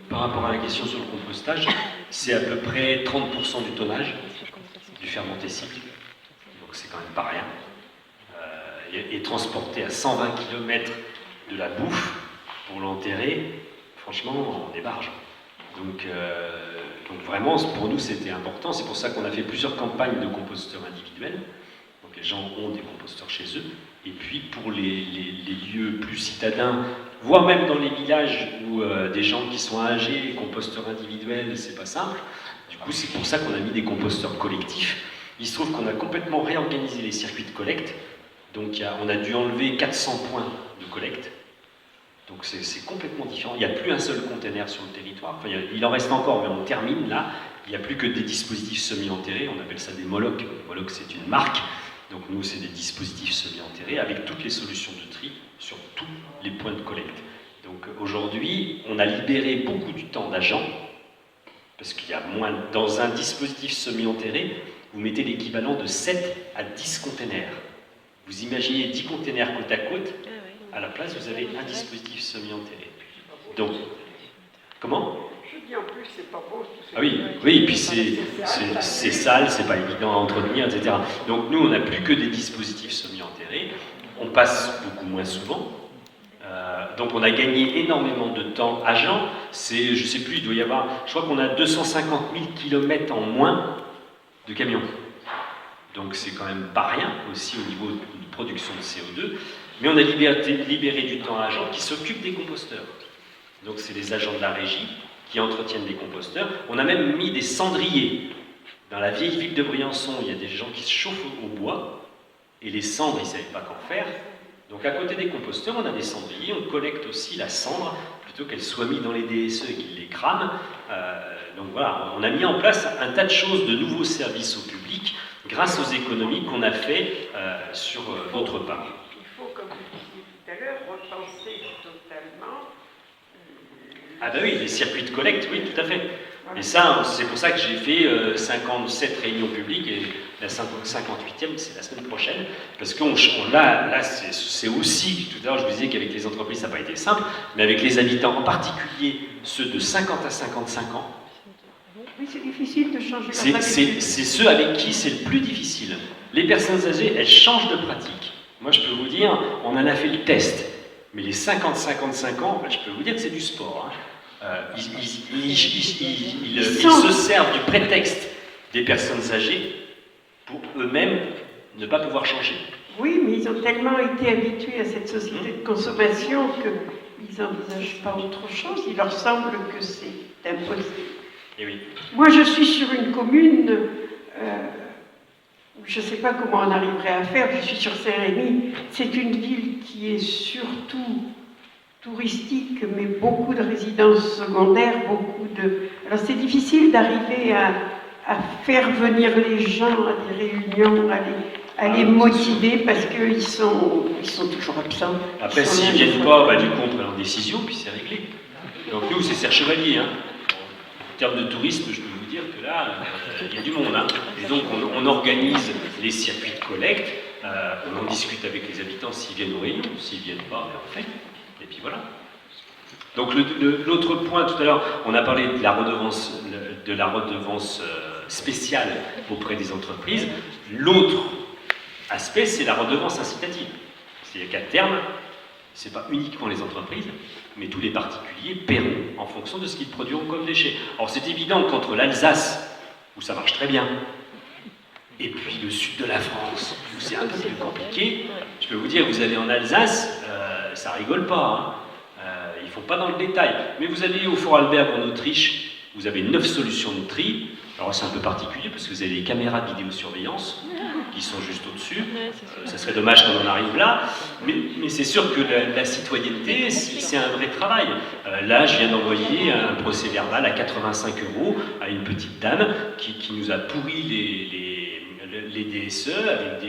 Par rapport à la question sur le compostage, c'est à peu près 30% du tonnage du fermenté cycle, donc c'est quand même pas rien. Et transporter à 120 km de la bouffe pour l'enterrer, franchement, on est barge. Donc vraiment, pour nous, c'était important. C'est pour ça qu'on a fait plusieurs campagnes de composteurs individuels. Donc les gens ont des composteurs chez eux. Et puis pour les lieux plus citadins, voire même dans les villages où des gens qui sont âgés, composteurs individuels, c'est pas simple. Du coup, c'est pour ça qu'on a mis des composteurs collectifs. Il se trouve qu'on a complètement réorganisé les circuits de collecte. Donc on a dû enlever 400 points de collecte. Donc c'est complètement différent. Il n'y a plus un seul container sur le territoire. Enfin, il en reste encore, mais on termine là. Il n'y a plus que des dispositifs semi-enterrés. On appelle ça des Molocs. Les Molocs, c'est une marque. Donc nous, c'est des dispositifs semi-enterrés avec toutes les solutions de tri sur tous les points de collecte. Donc aujourd'hui, on a libéré beaucoup du temps d'agents parce qu'il y a moins. Dans un dispositif semi-enterré, vous mettez l'équivalent de 7 à 10 containers. Vous imaginez 10 containers côte à côte. À la place, vous avez un dispositif semi-enterré. Donc, comment ? Je dis en plus, c'est pas beau. Ah oui, et puis c'est sale, c'est pas évident à entretenir, etc. Donc nous, on n'a plus que des dispositifs semi-enterrés. On passe beaucoup moins souvent. Donc on a gagné énormément de temps agent. C'est, je sais plus, il doit y avoir, je crois qu'on a 250 000 km en moins de camions. Donc c'est quand même pas rien aussi au niveau de production de CO2. Mais on a libéré du temps à agents qui s'occupent des composteurs. Donc c'est les agents de la régie qui entretiennent les composteurs. On a même mis des cendriers. Dans la vieille ville de Briançon, il y a des gens qui se chauffent au bois, et les cendres, ils ne savaient pas qu'en faire. Donc à côté des composteurs, on a des cendriers, on collecte aussi la cendre, plutôt qu'elle soit mise dans les DSE et qu'ils les crament. Donc voilà, on a mis en place un tas de choses, de nouveaux services au public, grâce aux économies qu'on a fait sur d'autres parts. Comme vous disiez tout à l'heure, repenser totalement. Ah ben oui, les circuits de collecte, oui, tout à fait. Et ça, c'est pour ça que j'ai fait 57 réunions publiques, et la 58e, c'est la semaine prochaine, parce que là c'est aussi, tout à l'heure je vous disais qu'avec les entreprises, ça n'a pas été simple, mais avec les habitants, en particulier ceux de 50 à 55 ans, oui, c'est difficile de changer la pratique. C'est ceux avec qui c'est le plus difficile. Les personnes âgées, elles changent de pratique. Moi, je peux vous dire, on en a fait le test. Mais les 50-55 ans, je peux vous dire que c'est du sport. Ils se servent du prétexte des personnes âgées pour eux-mêmes ne pas pouvoir changer. Oui, mais ils ont tellement été habitués à cette société de consommation qu'ils n'envisagent pas autre chose. Il leur semble que c'est impossible. Et oui. Moi, je suis sur une commune... je ne sais pas comment on arriverait à faire, je suis sur Saint-Rémy. C'est une ville qui est surtout touristique, mais beaucoup de résidences secondaires, Alors c'est difficile d'arriver à faire venir les gens à des réunions, à les motiver, parce qu'ils sont toujours absents. Après, s'ils ne viennent pas, du coup, on prend leur décision, puis c'est réglé. Donc nous, c'est Serre Chevalier. En termes de tourisme, je peux vous dire que là, il y a du monde. Et donc, on organise les circuits de collecte, on en discute avec les habitants s'ils viennent aux réunions, s'ils ne viennent pas, on fait. Et puis voilà. Donc l'autre point, tout à l'heure, on a parlé de la redevance spéciale auprès des entreprises. L'autre aspect, c'est la redevance incitative. C'est-à-dire qu'à terme, ce n'est pas uniquement les entreprises, mais tous les particuliers paieront en fonction de ce qu'ils produiront comme déchets. Alors c'est évident qu'entre l'Alsace, où ça marche très bien, et puis le sud de la France, où c'est un peu plus compliqué, je peux vous dire, vous allez en Alsace, ça rigole pas. Ils ne font pas dans le détail. Mais vous allez au Vorarlberg en Autriche, vous avez 9 solutions de tri. Alors c'est un peu particulier parce que vous avez les caméras de vidéosurveillance qui sont juste au-dessus. Ça serait dommage qu'on en arrive là. Mais c'est sûr que la citoyenneté, c'est un vrai travail. Là, je viens d'envoyer un procès-verbal à 85 € à une petite dame qui nous a pourri les DSE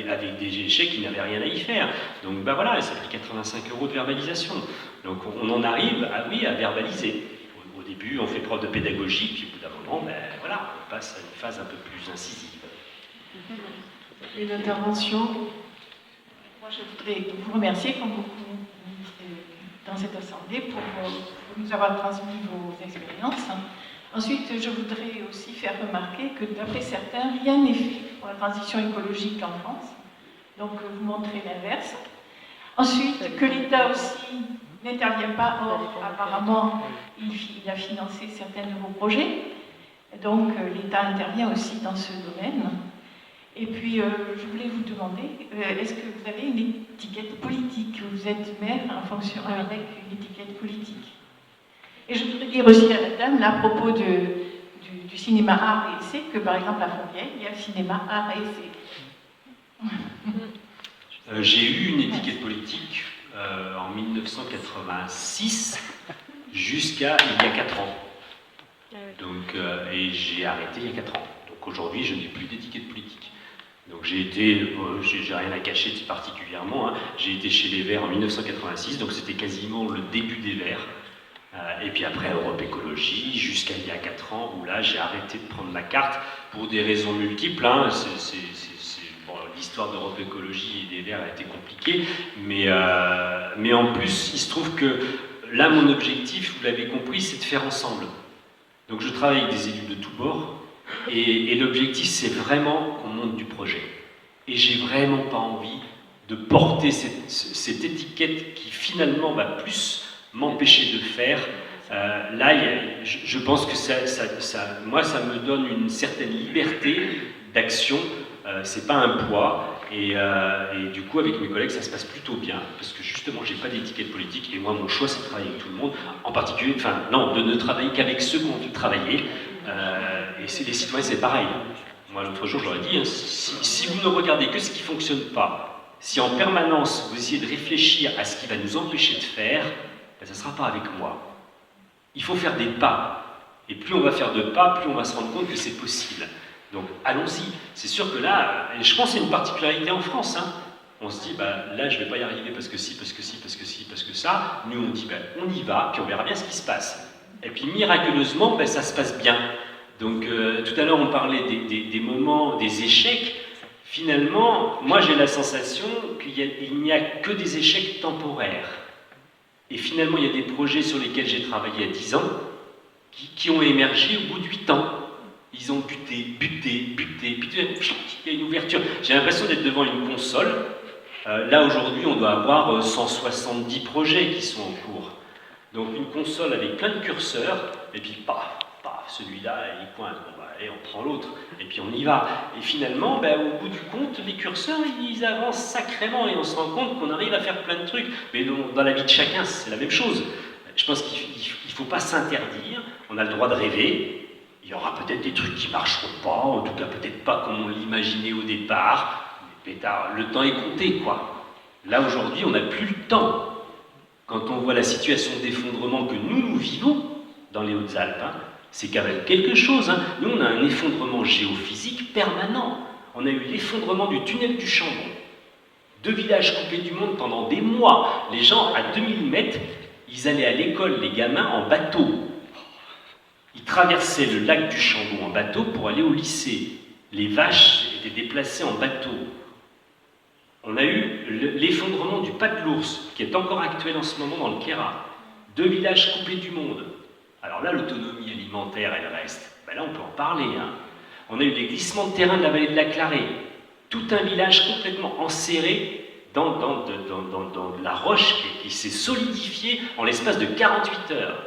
avec des déchets qui n'avaient rien à y faire. Donc voilà, ça fait 85 € de verbalisation. Donc on en arrive à verbaliser. Au début, on fait preuve de pédagogie, puis au bout d'un moment, voilà, on passe à une phase un peu plus incisive. Une intervention. Moi, je voudrais vous remercier, comme beaucoup dans cette assemblée pour nous avoir transmis vos expériences. Ensuite, je voudrais aussi faire remarquer que d'après certains, rien n'est fait pour la transition écologique en France. Donc, vous montrez l'inverse. Ensuite, que l'État aussi n'intervient pas. Or, apparemment, il a financé certains nouveaux projets. Donc, l'État intervient aussi dans ce domaine. Et puis, je voulais vous demander, est-ce que vous avez une étiquette politique? Vous êtes maire en fonction avec une étiquette politique. Et je voudrais dire aussi à la dame, là, à propos du cinéma art et essai, que par exemple à Fontvieille, il y a le cinéma art et essai. J'ai eu une étiquette politique en 1986 jusqu'à il y a 4 ans. Donc, et j'ai arrêté il y a 4 ans. Donc aujourd'hui, je n'ai plus d'étiquette politique. Donc j'ai rien à cacher particulièrement, hein. J'ai été chez les Verts en 1986, donc c'était quasiment le début des Verts. Et puis après Europe Écologie, jusqu'à il y a 4 ans, où là j'ai arrêté de prendre la carte pour des raisons multiples. Hein. Bon, l'histoire d'Europe Écologie et des Verts a été compliquée, mais en plus, il se trouve que là, mon objectif, vous l'avez compris, c'est de faire ensemble. Donc je travaille avec des élus de tous bords, et l'objectif, c'est vraiment qu'on monte du projet. Et j'ai vraiment pas envie de porter cette étiquette qui finalement va plus m'empêcher de faire. Là, je pense que moi, ça me donne une certaine liberté d'action. C'est pas un poids. Et du coup, avec mes collègues, ça se passe plutôt bien. Parce que justement, j'ai pas d'étiquette politique. Et moi, mon choix, c'est de travailler avec tout le monde. En particulier, enfin, non, de ne travailler qu'avec ceux qui ont envie de travailler. Et les citoyens, c'est pareil. Moi, l'autre jour, je leur ai dit, hein, si vous ne regardez que ce qui ne fonctionne pas, si en permanence, vous essayez de réfléchir à ce qui va nous empêcher de faire, ben, ça ne sera pas avec moi. Il faut faire des pas. Et plus on va faire de pas, plus on va se rendre compte que c'est possible. Donc, allons-y. C'est sûr que là, et je pense que c'est une particularité en France, hein. On se dit, bah, là, je ne vais pas y arriver parce que si, parce que si, parce que si, parce que ça. Nous, on dit, bah, on y va, puis on verra bien ce qui se passe. Et puis, miraculeusement, ben, ça se passe bien. Donc, tout à l'heure, on parlait des moments, des échecs. Finalement, moi, j'ai la sensation qu'il n'y a que des échecs temporaires. Et finalement, il y a des projets sur lesquels j'ai travaillé à 10 ans qui ont émergé au bout de 8 ans. Ils ont buté, puis il y a une ouverture. J'ai l'impression d'être devant une console. Là, aujourd'hui, on doit avoir 170 projets qui sont en cours. Donc, une console avec plein de curseurs, et puis paf, celui-là, il pointe. Bon, bah, allez, on prend l'autre, et puis on y va. Et finalement, ben, au bout du compte, les curseurs, ils avancent sacrément, et on se rend compte qu'on arrive à faire plein de trucs. Mais dans la vie de chacun, c'est la même chose. Je pense qu'il ne faut pas s'interdire, on a le droit de rêver. Il y aura peut-être des trucs qui ne marcheront pas, en tout cas peut-être pas comme on l'imaginait au départ. Mais pétard, le temps est compté, quoi. Là, aujourd'hui, on n'a plus le temps. Quand on voit la situation d'effondrement que nous vivons dans les Hautes-Alpes, hein, c'est quand même quelque chose. Hein. Nous, on a un effondrement géophysique permanent. On a eu l'effondrement du tunnel du Chambon. 2 villages coupés du monde pendant des mois. Les gens, à 2000 mètres, ils allaient à l'école, les gamins, en bateau. Ils traversaient le lac du Chambon en bateau pour aller au lycée. Les vaches étaient déplacées en bateau. On a eu l'effondrement du Pas de l'Ours, qui est encore actuel en ce moment dans le Queyras. 2 villages coupés du monde. Alors là, l'autonomie alimentaire, elle reste. Ben là, on peut en parler. Hein. On a eu les glissements de terrain de la vallée de la Clarée. Tout un village complètement enserré dans de la roche qui s'est solidifiée en l'espace de 48 heures.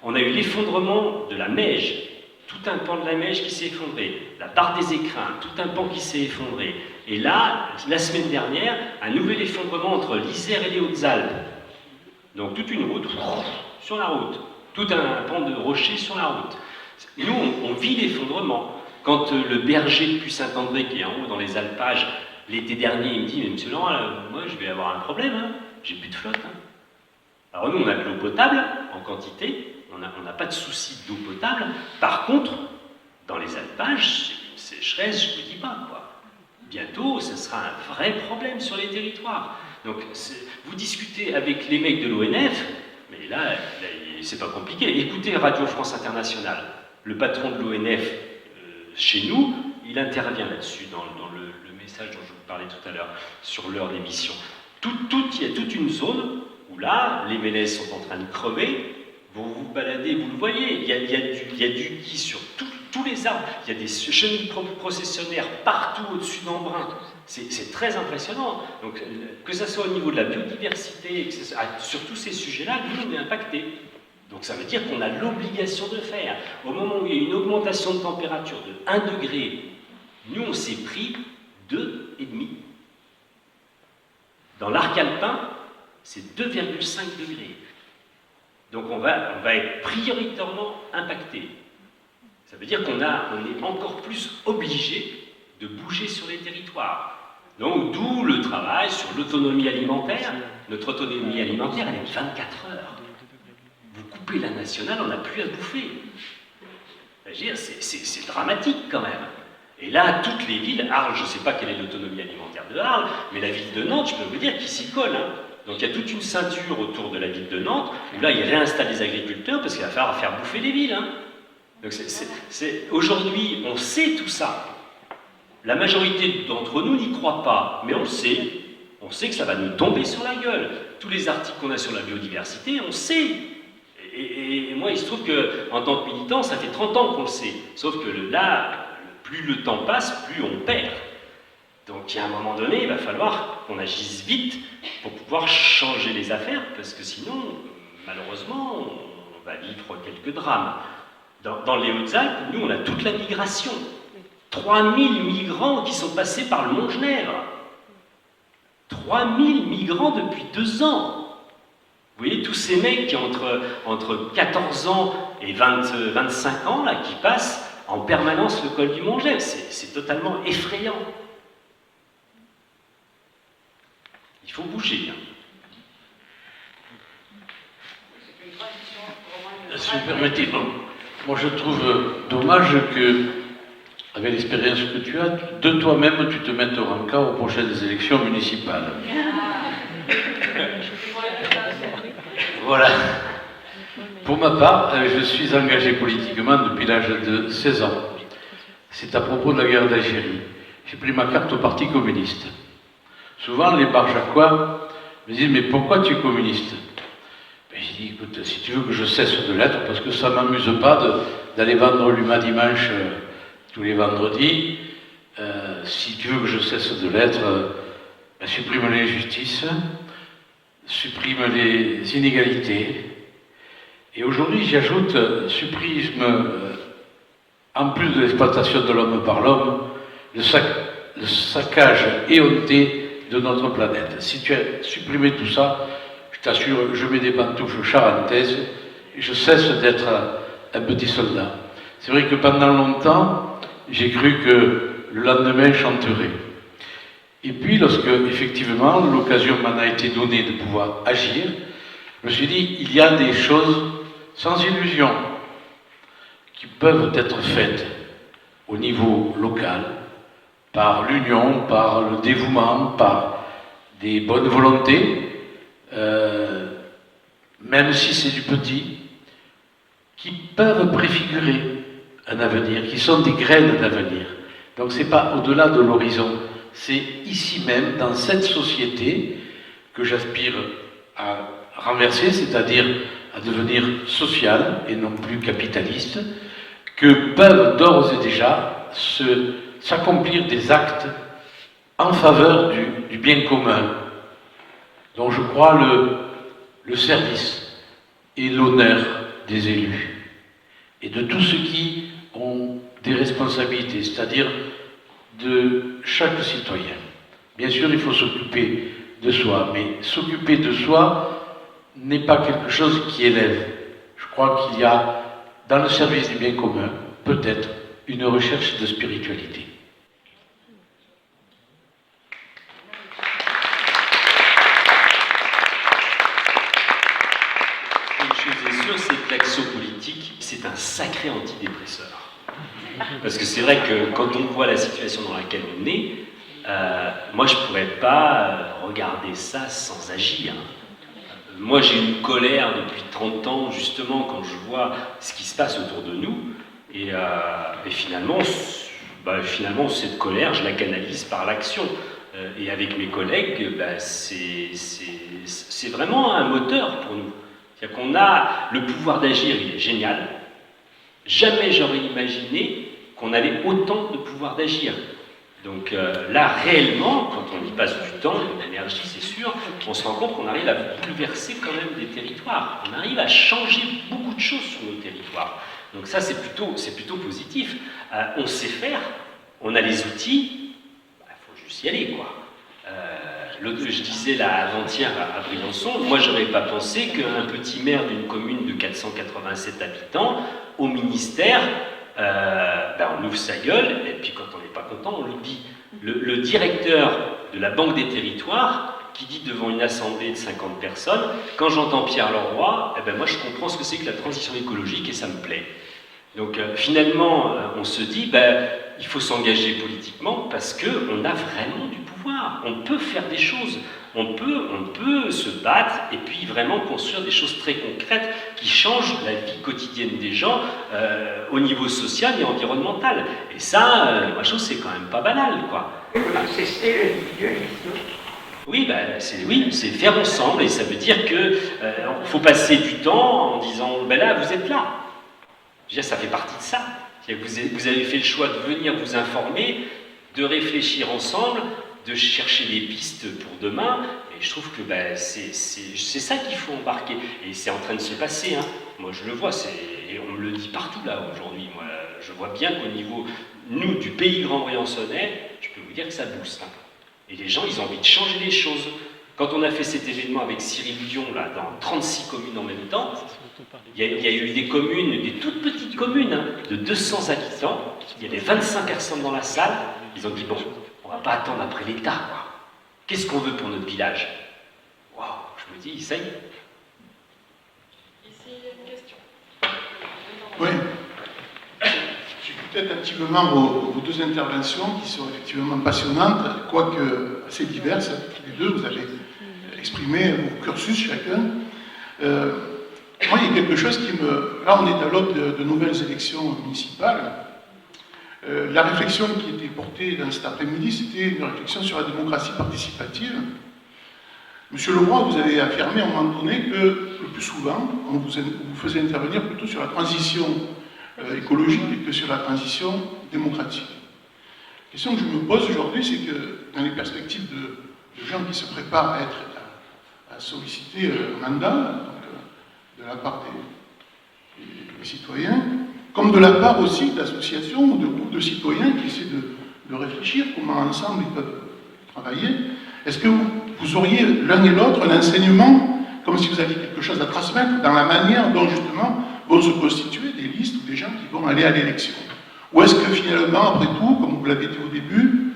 On a eu l'effondrement de la Meije. Tout un pan de la Meije qui s'est effondré. La barre des Écrins, tout un pan qui s'est effondré. Et là, la semaine dernière, un nouvel effondrement entre l'Isère et les Hautes-Alpes. Donc toute une route sur la route. Tout un pan de rochers sur la route. Nous, on vit l'effondrement. Quand le berger de Puy-Saint-André, qui est en haut dans les alpages, l'été dernier, il me dit « Mais monsieur Laurent, moi je vais avoir un problème, hein. J'ai plus de flotte. Hein. » Alors nous, on a de l'eau potable, en quantité, on n'a pas de souci d'eau potable. Par contre, dans les alpages, c'est une sécheresse, je ne vous dis pas, quoi. Bientôt, ce sera un vrai problème sur les territoires. Donc, vous discutez avec les mecs de l'ONF, mais là c'est pas compliqué. Écoutez Radio France Internationale. Le patron de l'ONF, chez nous, il intervient là-dessus, dans le message dont je vous parlais tout à l'heure, sur l'heure d'émission. Il y a toute une zone où où là, les mélèzes sont en train de crever, vous vous baladez, vous le voyez, il y a du gui sur tous les arbres, il y a des chenilles processionnaires partout au-dessus d'Embrun. C'est très impressionnant. Donc, que ce soit au niveau de la biodiversité, sur tous ces sujets-là, nous, on est impactés. Donc ça veut dire qu'on a l'obligation de faire. Au moment où il y a une augmentation de température de 1 degré, nous, on s'est pris 2,5. Dans l'arc alpin, c'est 2,5 degrés. Donc on va être prioritairement impacté. Ça veut dire qu'on est encore plus obligé de bouger sur les territoires. Donc d'où le travail sur l'autonomie alimentaire. Notre autonomie alimentaire, elle est de 24 heures. Vous coupez la nationale, on n'a plus à bouffer. C'est dramatique quand même. Et là, toutes les villes, Arles, je ne sais pas quelle est l'autonomie alimentaire de Arles, mais la ville de Nantes, je peux vous dire qu'ils s'y collent. Hein. Donc il y a toute une ceinture autour de la ville de Nantes, où là, ils réinstallent les agriculteurs, parce qu'il va falloir faire bouffer les villes. Hein. Donc aujourd'hui, on sait tout ça. La majorité d'entre nous n'y croit pas, mais on le sait. On sait que ça va nous tomber sur la gueule. Tous les articles qu'on a sur la biodiversité, on sait. Et moi, il se trouve qu'en tant que militant, ça fait 30 ans qu'on le sait. Sauf que là, plus le temps passe, plus on perd. Donc, il y a un moment donné, il va falloir qu'on agisse vite pour pouvoir changer les affaires, parce que sinon, malheureusement, on va vivre quelques drames. Dans les Hautes-Alpes, nous, on a toute la migration. 3000 migrants qui sont passés par le Mont-Genèvre. 3000 migrants depuis 2 ans. Vous voyez, tous ces mecs qui ont entre 14 ans et 25 ans, là, qui passent en permanence le col du Mont-Genèvre. C'est totalement effrayant. Il faut bouger. Hein. Si vous permettez, moi je trouve dommage que, avec l'expérience que tu as, de toi-même tu te mettes au rencard aux prochaines élections municipales. Voilà. Pour ma part, je suis engagé politiquement depuis l'âge de 16 ans. C'est à propos de la guerre d'Algérie. J'ai pris ma carte au Parti communiste. Souvent, les barjacois me disent « Mais pourquoi tu es communiste ?» Ben, j'ai dit « Écoute, si tu veux que je cesse de l'être, parce que ça ne m'amuse pas d'aller vendre l'Humain dimanche tous les vendredis, si tu veux que je cesse de l'être, ben, supprime l'injustice, supprime les inégalités. Et aujourd'hui, j'ajoute, supprime, en plus de l'exploitation de l'homme par l'homme, le saccage éhonté de notre planète. Si tu as supprimé tout ça, je t'assure, je mets des pantoufles charentaises et je cesse d'être un petit soldat. C'est vrai que pendant longtemps, j'ai cru que le lendemain chanterait. Et puis, lorsque, effectivement, l'occasion m'en a été donnée de pouvoir agir, je me suis dit, il y a des choses sans illusion qui peuvent être faites au niveau local, par l'union, par le dévouement, par des bonnes volontés, même si c'est du petit, qui peuvent préfigurer un avenir, qui sont des graines d'avenir. Donc c'est pas au-delà de l'horizon, c'est ici même, dans cette société, que j'aspire à renverser, c'est-à-dire à devenir social et non plus capitaliste, que peuvent d'ores et déjà s'accomplir des actes en faveur du bien commun, dont je crois le service et l'honneur des élus, et de tous ceux qui ont des responsabilités, c'est-à-dire de chaque citoyen. Bien sûr, il faut s'occuper de soi, mais s'occuper de soi n'est pas quelque chose qui élève. Je crois qu'il y a, dans le service du bien commun, peut-être une recherche de spiritualité. Une chose est sûre, c'est que l'action politique, c'est un sacré antidépresseur. Parce que c'est vrai que quand on voit la situation dans laquelle on est, moi je ne pourrais pas regarder ça sans agir. Moi j'ai une colère depuis 30 ans, justement, quand je vois ce qui se passe autour de nous. Et finalement, cette colère, je la canalise par l'action. et avec mes collègues, c'est vraiment un moteur pour nous. C'est-à-dire qu'on a le pouvoir d'agir, il est génial. Jamais j'aurais imaginé qu'on avait autant de pouvoir d'agir. Donc là, réellement, quand on y passe du temps, de l'énergie, c'est sûr, on se rend compte qu'on arrive à bouleverser quand même des territoires. On arrive à changer beaucoup de choses sur nos territoires. Donc ça, c'est plutôt positif. On sait faire, on a les outils, il faut juste y aller, quoi. Je disais là avant-hier à Briançon, moi j'aurais pas pensé qu'un petit maire d'une commune de 487 habitants, au ministère, on ouvre sa gueule, et puis quand on n'est pas content, on le dit. Le directeur de la Banque des Territoires, qui dit devant une assemblée de 50 personnes, quand j'entends Pierre Leroy, moi je comprends ce que c'est que la transition écologique et ça me plaît. Donc finalement, on se dit, il faut s'engager politiquement parce qu'on a vraiment du pouvoir. On peut faire des choses, on peut se battre et puis vraiment construire des choses très concrètes qui changent la vie quotidienne des gens au niveau social et environnemental. Et ça, moi je trouve c'est quand même pas banal, quoi. C'est l'individualisme. Oui, c'est faire ensemble et ça veut dire qu'il faut passer du temps en disant, là, vous êtes là. Je veux dire, ça fait partie de ça. Vous avez fait le choix de venir vous informer, de réfléchir ensemble, de chercher des pistes pour demain. Et je trouve que c'est ça qu'il faut embarquer. Et c'est en train de se passer. Hein. Moi, je le vois. Et on me le dit partout là aujourd'hui. Moi, je vois bien qu'au niveau, nous, du pays grand-briançonnais, je peux vous dire que ça booste. Hein. Et les gens, ils ont envie de changer les choses. Quand on a fait cet événement avec Cyril Dion, là, dans 36 communes en même temps, il y a eu des communes, des toutes petites communes, hein, de 200 habitants, il y avait 25 personnes dans la salle, ils ont dit, bon, on va pas attendre après l'État, quoi. Qu'est-ce qu'on veut pour notre village? Waouh, je me dis, ça y est. Ici, il y a une question. Oui. J'écoutais attentivement vos deux interventions qui sont effectivement passionnantes, quoique assez diverses. Les deux, vous avez exprimé vos cursus chacun. Moi, il y a quelque chose qui me... Là, on est à l'aube de nouvelles élections municipales. La réflexion qui était portée dans cet après-midi, c'était une réflexion sur la démocratie participative. Monsieur Leroy, vous avez affirmé à un moment donné que, le plus souvent, on vous faisait intervenir plutôt sur la transition écologique que sur la transition démocratique. La question que je me pose aujourd'hui, c'est que dans les perspectives de gens qui se préparent à solliciter un mandat, donc, de la part des citoyens, comme de la part aussi d'associations ou de groupes de citoyens qui essaient de réfléchir comment ensemble ils peuvent travailler, est-ce que vous auriez l'un et l'autre un enseignement, comme si vous aviez quelque chose à transmettre dans la manière dont justement vont se constituer des listes ou des gens qui vont aller à l'élection? Ou est-ce que finalement, après tout, comme vous l'avez dit au début,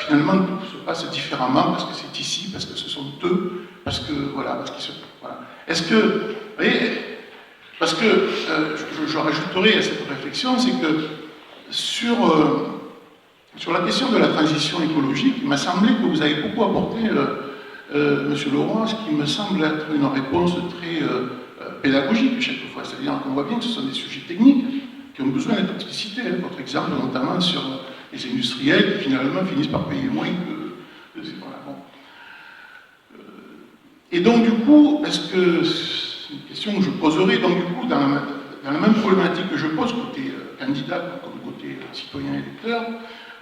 finalement tout se passe différemment parce que c'est ici, parce que ce sont eux, parce que voilà, parce qu'ils se... Voilà. Est-ce que, vous voyez, parce que je rajouterai à cette réflexion, c'est que sur la question de la transition écologique, il m'a semblé que vous avez beaucoup apporté, Monsieur Leroy, ce qui me semble être une réponse très pédagogique chaque fois. C'est-à-dire qu'on voit bien que ce sont des sujets techniques qui ont besoin d'être explicités. Votre exemple, notamment sur les industriels qui finalement finissent par payer moins que... Voilà, bon. Et donc du coup, est-ce que... C'est une question que je poserai, donc du coup, dans la même problématique que je pose côté candidat comme côté citoyen électeur,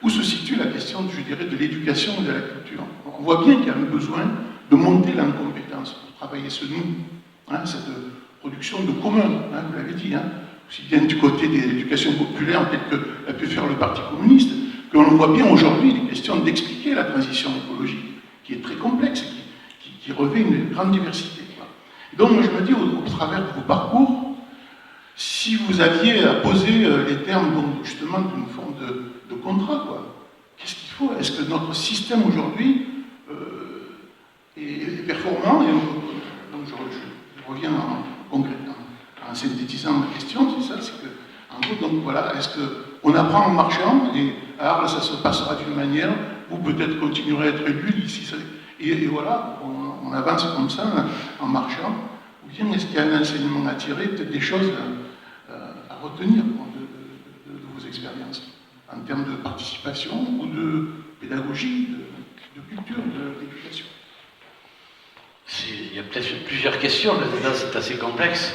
où se situe la question, je dirais, de l'éducation et de la culture. On voit bien qu'il y a un besoin de monter là en compétence pour travailler ce nous, hein, cette production de commun, hein, vous l'avez dit, hein, aussi bien du côté de l'éducation populaire, peut-être que l'a pu faire le Parti communiste, que l'on voit bien aujourd'hui les questions d'expliquer la transition écologique, qui est très complexe, qui revêt une grande diversité. Quoi. Et donc, moi, je me dis, au travers de vos parcours, si vous aviez à poser les termes, donc, justement, d'une forme de contrat, quoi, qu'est-ce qu'il faut? Est-ce que notre système aujourd'hui est performant? Et donc, je reviens en synthétisant ma question, c'est ça, c'est que, en gros, donc voilà, est-ce qu'on apprend en marchant, et à Arles, ça se passera d'une manière, vous peut-être continuerez à être élu, ici, et voilà, on avance comme ça, en marchant, ou bien est-ce qu'il y a un enseignement à tirer, peut-être des choses à retenir de vos expériences, en termes de participation ou de pédagogie, de culture, d'éducation. Il y a peut-être plusieurs questions là-dedans, c'est assez complexe.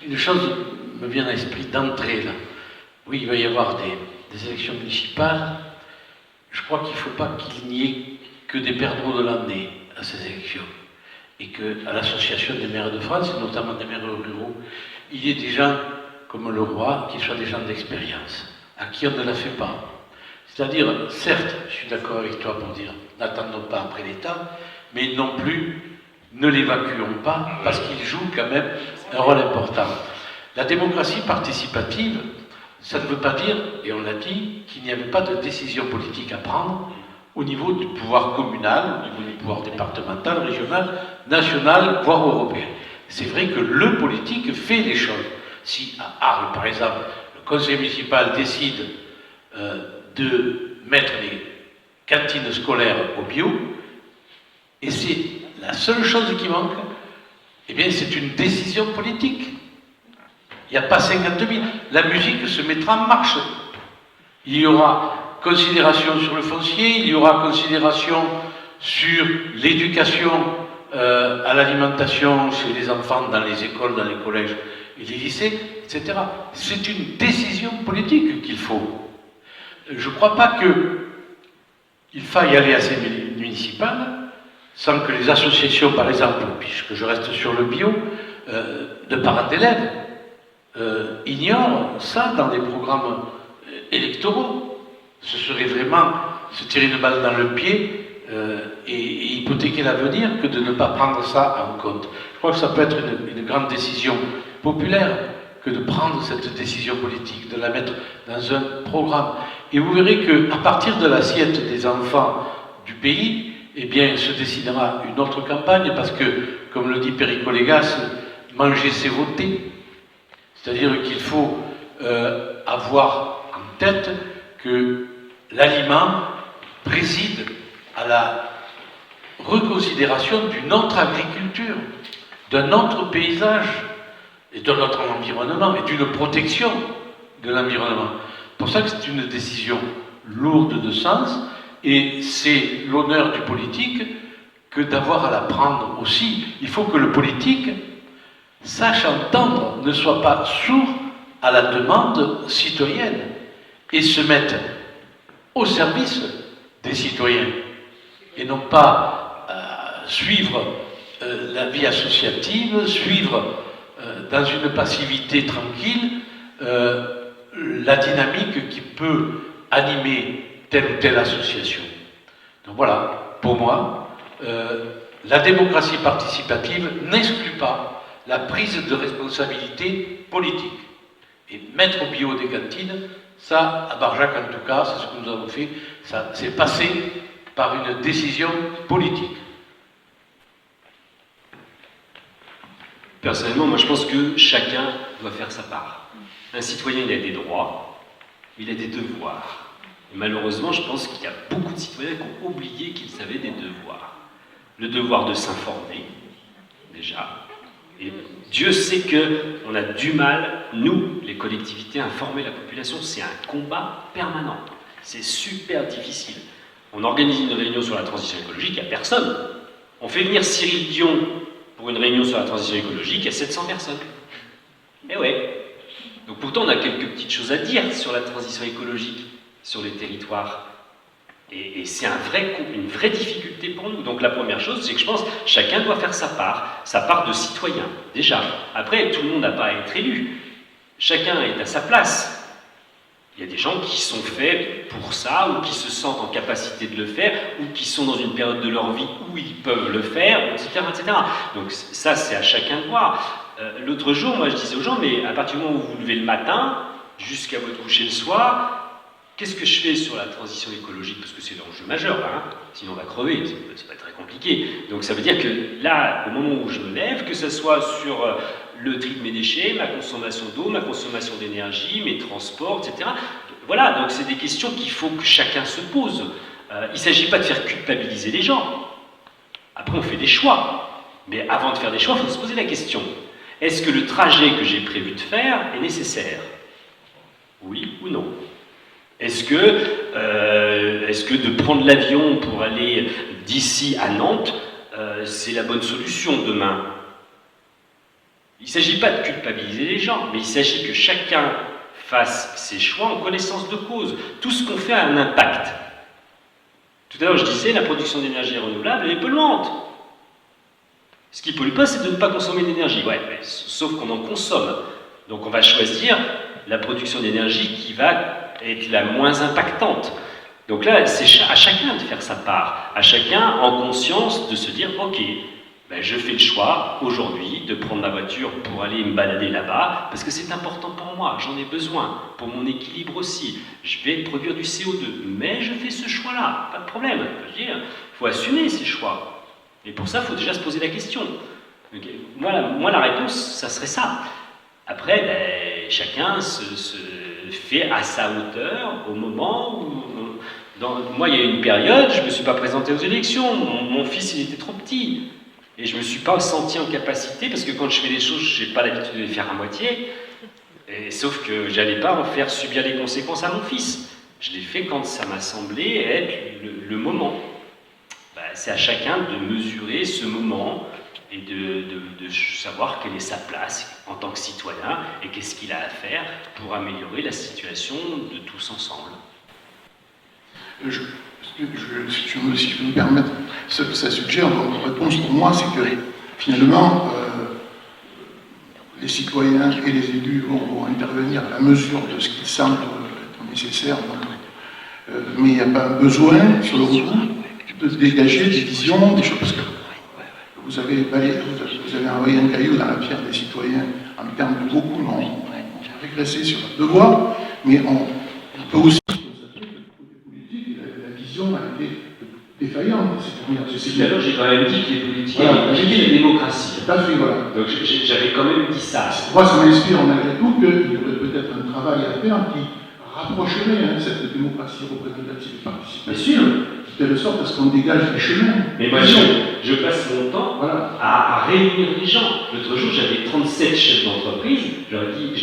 Une chose me vient à l'esprit d'entrée là. Oui, il va y avoir des élections municipales. Je crois qu'il ne faut pas qu'il n'y ait que des perdreaux de l'année à ces élections. Et qu'à l'Association des maires de France, et notamment des maires ruraux, il y ait des gens comme le roi qui soient des gens d'expérience, à qui on ne la fait pas. C'est-à-dire, certes, je suis d'accord avec toi pour dire, n'attendons pas après l'État, mais non plus, ne l'évacuons pas, parce qu'il joue quand même un rôle important. La démocratie participative, ça ne veut pas dire, et on l'a dit, qu'il n'y avait pas de décision politique à prendre au niveau du pouvoir communal, au niveau du pouvoir départemental, régional, national, voire européen. C'est vrai que le politique fait les choses. Si à Arles, par exemple, le conseil municipal décide de mettre les cantines scolaires au bio, et c'est la seule chose qui manque, eh bien c'est une décision politique. Il n'y a pas 50 000. La musique se mettra en marche. Il y aura considération sur le foncier, il y aura considération sur l'éducation à l'alimentation chez les enfants dans les écoles, dans les collèges et les lycées, etc. C'est une décision politique qu'il faut. Je ne crois pas qu'il faille aller à ces municipales sans que les associations, par exemple, puisque je reste sur le bio, de parents d'élèves, ignorent ça dans les programmes électoraux. Ce serait vraiment se tirer une balle dans le pied et hypothéquer l'avenir que de ne pas prendre ça en compte. Je crois que ça peut être une grande décision populaire que de prendre cette décision politique, de la mettre dans un programme. Et vous verrez qu'à partir de l'assiette des enfants du pays, eh bien, se décidera une autre campagne, parce que, comme le dit Perico Légas, manger c'est voter. C'est-à-dire qu'il faut avoir en tête que l'aliment préside à la reconsidération d'une autre agriculture, d'un autre paysage, et d'un autre environnement, et d'une protection de l'environnement. C'est pour ça que c'est une décision lourde de sens, et c'est l'honneur du politique que d'avoir à la prendre aussi. Il faut que le politique sache entendre, ne soit pas sourd à la demande citoyenne, et se mette au service des citoyens, et non pas suivre la vie associative, suivre dans une passivité tranquille la dynamique qui peut animer telle ou telle association. Donc voilà, pour moi, la démocratie participative n'exclut pas la prise de responsabilité politique. Et mettre au bio des cantines, ça, à Barjac en tout cas, c'est ce que nous avons fait, ça s'est passé par une décision politique. Personnellement, moi je pense que chacun doit faire sa part. Un citoyen, il a des droits, il a des devoirs. Et malheureusement, je pense qu'il y a beaucoup de citoyens qui ont oublié qu'ils avaient des devoirs. Le devoir de s'informer, déjà. Et Dieu sait qu'on a du mal, nous, les collectivités, à informer la population. C'est un combat permanent. C'est super difficile. On organise une réunion sur la transition écologique, il n'y a personne. On fait venir Cyril Dion pour une réunion sur la transition écologique, il y a 700 personnes. Eh ouais. Donc pourtant, on a quelques petites choses à dire sur la transition écologique, sur les territoires. Et c'est une vraie difficulté pour nous. Donc la première chose, c'est que je pense que chacun doit faire sa part de citoyen, déjà. Après, tout le monde n'a pas à être élu. Chacun est à sa place. Il y a des gens qui sont faits pour ça, ou qui se sentent en capacité de le faire, ou qui sont dans une période de leur vie où ils peuvent le faire, etc. etc. Donc ça, c'est à chacun de voir. L'autre jour, moi, je disais aux gens, mais à partir du moment où vous vous levez le matin, jusqu'à votre coucher le soir, qu'est-ce que je fais sur la transition écologique? Parce que c'est l'enjeu majeur, là, hein. Sinon on va crever, c'est pas très compliqué. Donc ça veut dire que là, au moment où je me lève, que ce soit sur le tri de mes déchets, ma consommation d'eau, ma consommation d'énergie, mes transports, etc. Voilà, donc c'est des questions qu'il faut que chacun se pose. Il ne s'agit pas de faire culpabiliser les gens. Après, on fait des choix. Mais avant de faire des choix, il faut se poser la question. Est-ce que le trajet que j'ai prévu de faire est nécessaire? Oui ou non? Est-ce que de prendre l'avion pour aller d'ici à Nantes, c'est la bonne solution demain? Il ne s'agit pas de culpabiliser les gens, mais il s'agit que chacun fasse ses choix en connaissance de cause. Tout ce qu'on fait a un impact. Tout à l'heure, je disais, la production d'énergie renouvelable, elle est polluante. Ce qui ne pollue pas, c'est de ne pas consommer d'énergie. Ouais, sauf qu'on en consomme. Donc on va choisir la production d'énergie qui va être la moins impactante. Donc là, c'est à chacun de faire sa part, à chacun en conscience de se dire, ok, ben je fais le choix aujourd'hui de prendre ma voiture pour aller me balader là-bas, parce que c'est important pour moi, j'en ai besoin, pour mon équilibre aussi. Je vais produire du CO2, mais je fais ce choix-là, pas de problème. Je veux dire, il faut assumer ces choix. Et pour ça, il faut déjà se poser la question. Okay. Moi, la réponse, ça serait ça. Après, ben, chacun se fait à sa hauteur au moment où... Moi, il y a une période, je ne me suis pas présenté aux élections, mon fils, il était trop petit. Et je ne me suis pas senti en capacité, parce que quand je fais des choses, je n'ai pas l'habitude de les faire à moitié. Sauf que je n'allais pas en faire subir les conséquences à mon fils. Je l'ai fait quand ça m'a semblé être le moment. Ben, c'est à chacun de mesurer ce moment et de savoir quelle est sa place en tant que citoyen et qu'est-ce qu'il a à faire pour améliorer la situation de tous ensemble. Si je peux me permettre, ce que ça suggère, donc, réponse pour moi, c'est que finalement, les citoyens et les élus vont intervenir à la mesure de ce qu'ils semblent être nécessaire. Mais il n'y a pas besoin, sur le coup, de dégager des visions, des choses, parce que vous avez envoyé un caillou dans la pierre des citoyens en termes de beaucoup, on a régressé sur le devoir, mais on peut aussi a été défaillante. Tout à l'heure, j'ai quand même dit que les politiques avaient impliqué la démocratie. Tout à fait, voilà. Donc j'avais quand même dit ça. Moi, ça m'inspire malgré tout qu'il y aurait peut-être un travail à faire qui rapprocherait cette démocratie représentative et participative. Bien sûr. De telle sorte à ce qu'on dégage les chemins. Mais moi, je passe mon temps à réunir les gens. L'autre jour, j'avais 37 chefs d'entreprise. Je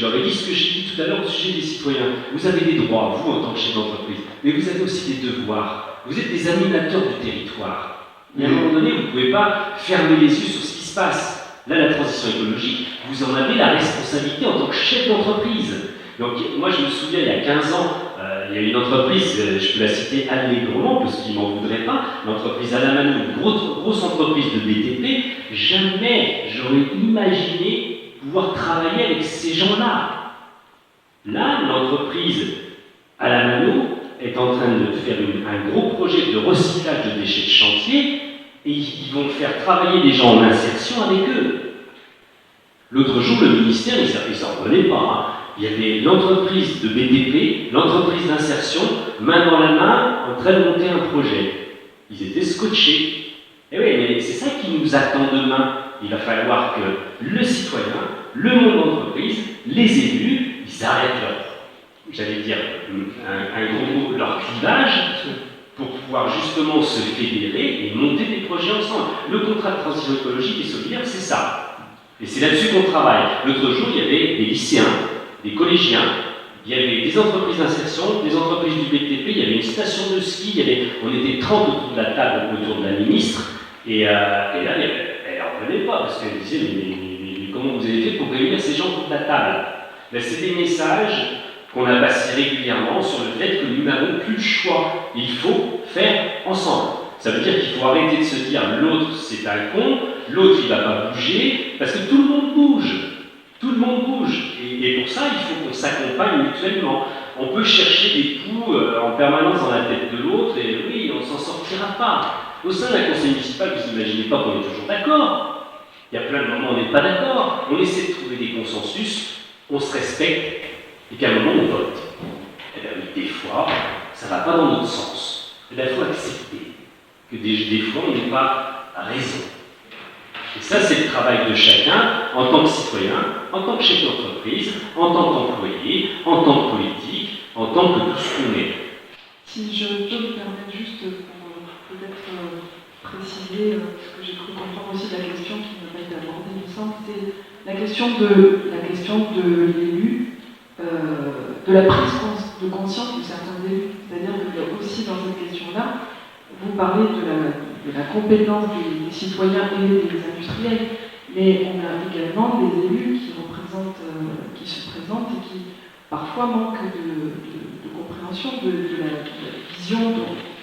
leur ai dit ce que j'ai dit tout à l'heure au sujet des citoyens. Vous avez des droits, vous, en tant que chef d'entreprise, mais vous avez aussi des devoirs. Vous êtes des animateurs du territoire. Et à un moment donné, vous ne pouvez pas fermer les yeux sur ce qui se passe. Là, la transition écologique, vous en avez la responsabilité en tant que chef d'entreprise. Donc, moi, je me souviens, il y a 15 ans, il y a une entreprise, je peux la citer allègrement, parce qu'ils ne m'en voudraient pas, l'entreprise Alamano, une grosse entreprise de BTP, jamais j'aurais imaginé pouvoir travailler avec ces gens-là. Là, l'entreprise Alamano est en train de faire un gros projet de recyclage de déchets de chantier, et ils vont faire travailler des gens en insertion avec eux. L'autre jour, le ministère, il ne s'en revenait pas, hein. Il y avait l'entreprise de BTP, l'entreprise d'insertion, main dans la main, en train de monter un projet. Ils étaient scotchés. Et oui, mais c'est ça qui nous attend demain. Il va falloir que le citoyen, le monde d'entreprise, les élus, ils arrêtent leur clivage pour pouvoir justement se fédérer et monter des projets ensemble. Le contrat de transition écologique et solidaire, c'est ça. Et c'est là-dessus qu'on travaille. L'autre jour, il y avait des lycéens, des collégiens, il y avait des entreprises d'insertion, des entreprises du BTP, il y avait une station de ski, on était 30 autour de la table, autour de la ministre, et là, elle n'en revenait pas, parce qu'elle disait, mais comment vous avez fait pour réunir ces gens autour de la table? Ben, c'est des messages qu'on a passés régulièrement sur le fait que nous n'avons plus le choix, il faut faire ensemble. Ça veut dire qu'il faut arrêter de se dire, l'autre c'est un con, l'autre il ne va pas bouger, parce que tout le monde bouge. Tout le monde bouge. Et pour ça, il faut qu'on s'accompagne mutuellement. On peut chercher des poux en permanence dans la tête de l'autre, et oui, on ne s'en sortira pas. Au sein d'un conseil municipal, vous n'imaginez pas qu'on est toujours d'accord. Il y a plein de moments où on n'est pas d'accord. On essaie de trouver des consensus, on se respecte, et puis à un moment, on vote. Et bien oui, des fois, ça ne va pas dans notre sens. Et bien, il faut accepter que des fois, on n'ait pas raison. Et ça, c'est le travail de chacun, en tant que citoyen, en tant que chef d'entreprise, en tant qu'employé, en tant que politique, en tant que tout ce qu'on est. Si je peux me permettre juste pour peut-être préciser ce que j'ai cru comprendre aussi de la question qui n'a pas été abordée, il me semble, c'est la question de l'élu, de la prise de conscience de certains élus. C'est-à-dire que aussi dans cette question-là, vous parlez de la compétence des citoyens et des industriels, mais on a également des élus qui se présentent et qui parfois manquent de compréhension de la vision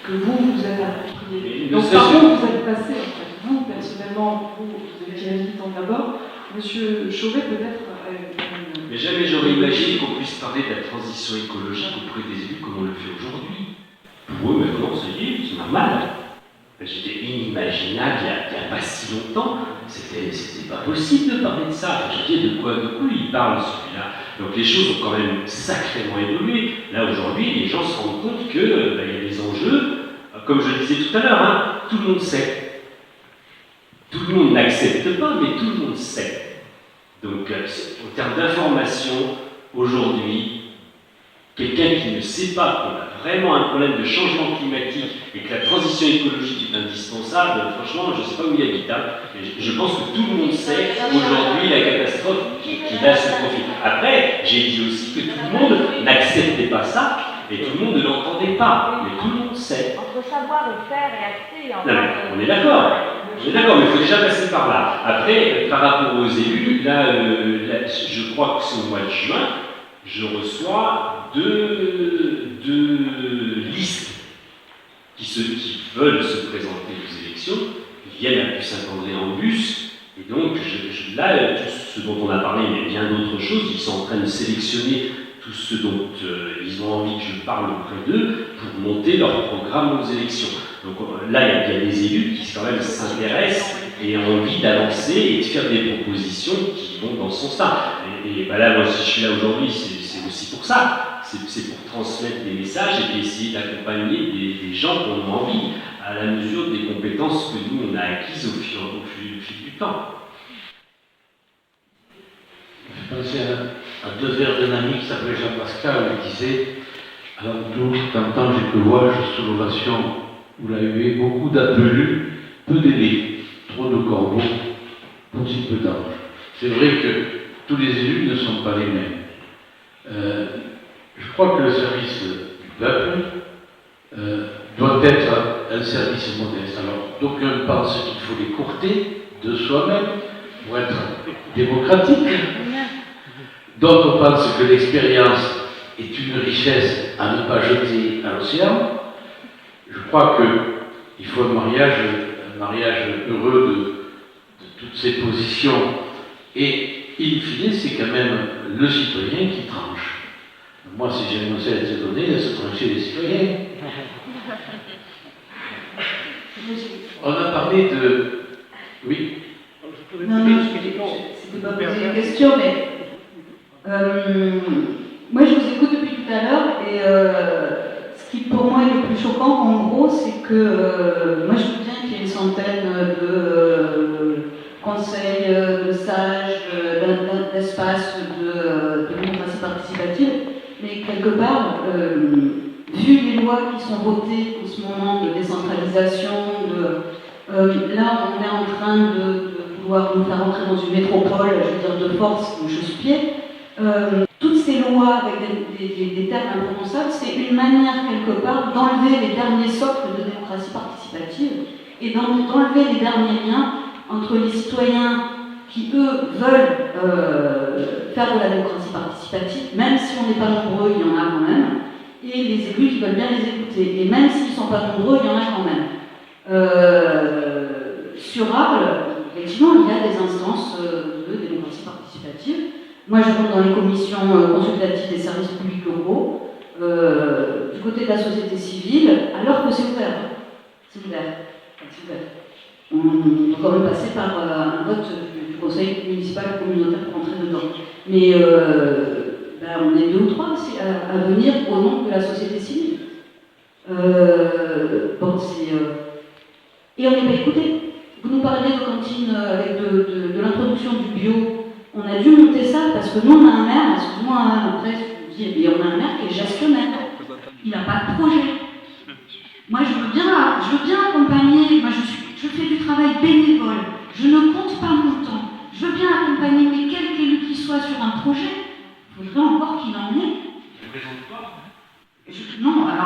que vous êtes appropriée. Donc par contre, vous êtes passé, en fait, vous personnellement, vous étiez militant d'abord, Monsieur Chauvet peut-être. Mais jamais j'aurais imaginé qu'on puisse parler de la transition écologique auprès des élus comme on le fait aujourd'hui. Pour eux, maintenant, c'est normal. C'était inimaginable il n'y a pas si longtemps. C'était pas possible de parler de ça. Enfin, je dis de quoi il parle celui-là. Donc les choses ont quand même sacrément évolué. Là aujourd'hui, les gens se rendent compte qu'il y a des enjeux. Comme je le disais tout à l'heure, hein, tout le monde sait. Tout le monde n'accepte pas, mais tout le monde sait. Donc en termes d'information, aujourd'hui, quelqu'un qui ne sait pas qu'on a vraiment un problème de changement climatique et que la transition écologique est indispensable, franchement, je ne sais pas où il habite. Mais je pense que tout le monde sait aujourd'hui la catastrophe qui va se profiler. Après, j'ai dit aussi que tout le monde n'acceptait pas ça et tout le monde ne l'entendait pas. Mais tout le monde sait. Entre savoir et faire et acter. Non, mais on est d'accord. On est d'accord, mais il faut déjà passer par là. Après, par rapport aux élus, là, je crois que c'est au mois de juin, je reçois deux listes qui veulent se présenter aux élections, qui viennent à Puy-Saint-André en bus, et donc là, tout ce dont on a parlé, il y a bien d'autres choses, ils sont en train de sélectionner tout ce dont ils ont envie que je parle auprès d'eux pour monter leur programme aux élections. Donc là, il y a des élus qui quand même s'intéressent et ont envie d'avancer et de faire des propositions qui vont dans ce sens-là. Et là, moi, si je suis là aujourd'hui, c'est aussi pour ça. C'est pour transmettre des messages et puis essayer d'accompagner des gens qui en ont envie, à la mesure des compétences que nous, on a acquises au fil du temps. Je pensais à deux vers d'un ami qui s'appelait Jean Pascal, qui disait « Avant tout, t'entends, j'ai que vois, je sous l'ovation, où l'a eu beaucoup d'appelus, peu d'ailés, trop de corbeaux, pour si peu d'anges. » C'est vrai que tous les élus ne sont pas les mêmes. Je crois que le service du peuple doit être un service modeste. Alors, d'aucuns pensent qu'il faut l'écourter de soi-même pour être démocratique. D'autres pensent que l'expérience est une richesse à ne pas jeter à l'océan. Je crois qu'il faut un mariage heureux de toutes ces positions. Et in fine, c'est quand même le citoyen qui tranche. Moi, si j'ai un conseil à te donner, laisse trancher les citoyens. On a parlé de... Oui. Non, c'était pas poser une question, mais moi je vous écoute depuis tout à l'heure et ce qui pour moi est le plus choquant en gros, c'est que moi je veux bien qu'il y ait une centaine de conseils, de sages, d'espaces de démocratie participative, mais quelque part, vu les lois qui sont votées en ce moment de décentralisation, là on est en train de vouloir nous faire entrer dans une métropole, je veux dire de force ou chausse-pied. Toutes ces lois avec des termes imprononçables, c'est une manière quelque part d'enlever les derniers socles de démocratie participative et d'enlever les derniers liens entre les citoyens qui, eux, veulent faire de la démocratie participative, même si on n'est pas nombreux, il y en a quand même, et les élus qui veulent bien les écouter. Et même s'ils ne sont pas nombreux, il y en a quand même. Sur Arles, effectivement, il y a des instances de démocratie participative. Moi, je rentre dans les commissions consultatives des services publics locaux, du côté de la société civile, alors que c'est ouvert. C'est ouvert. On doit quand même passer par un vote du conseil municipal communautaire pour entrer dedans. Mais on est 2 ou 3 aussi à venir au nom de la société civile. Et on n'est pas écouté. Vous nous parliez de cantine avec de l'introduction du bio. On a dû monter ça parce que nous on a un maire, excuse-moi, après je dis, on a un maire qui est gestionnaire. Il n'a pas de projet. Moi je veux bien accompagner, moi je fais du travail bénévole, je ne compte pas mon temps. Je veux bien accompagner, mais quel élu qui soit sur un projet, il faudrait encore qu'il en ait. Non, alors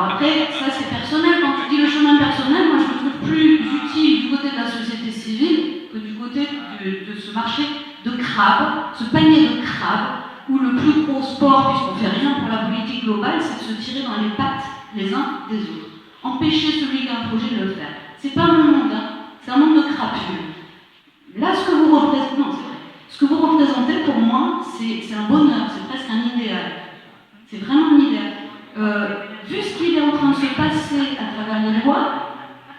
ce marché de crabes, ce panier de crabes, où le plus gros sport, puisqu'on ne fait rien pour la politique globale, c'est de se tirer dans les pattes les uns des autres. Empêcher celui qui a un projet de le faire. C'est pas un monde, hein, c'est un monde de crapules. Là, ce que vous représentez, non, c'est vrai. Ce que vous représentez, pour moi, c'est un bonheur, c'est presque un idéal. C'est vraiment un idéal. Vu ce qui est en train de se passer à travers les lois,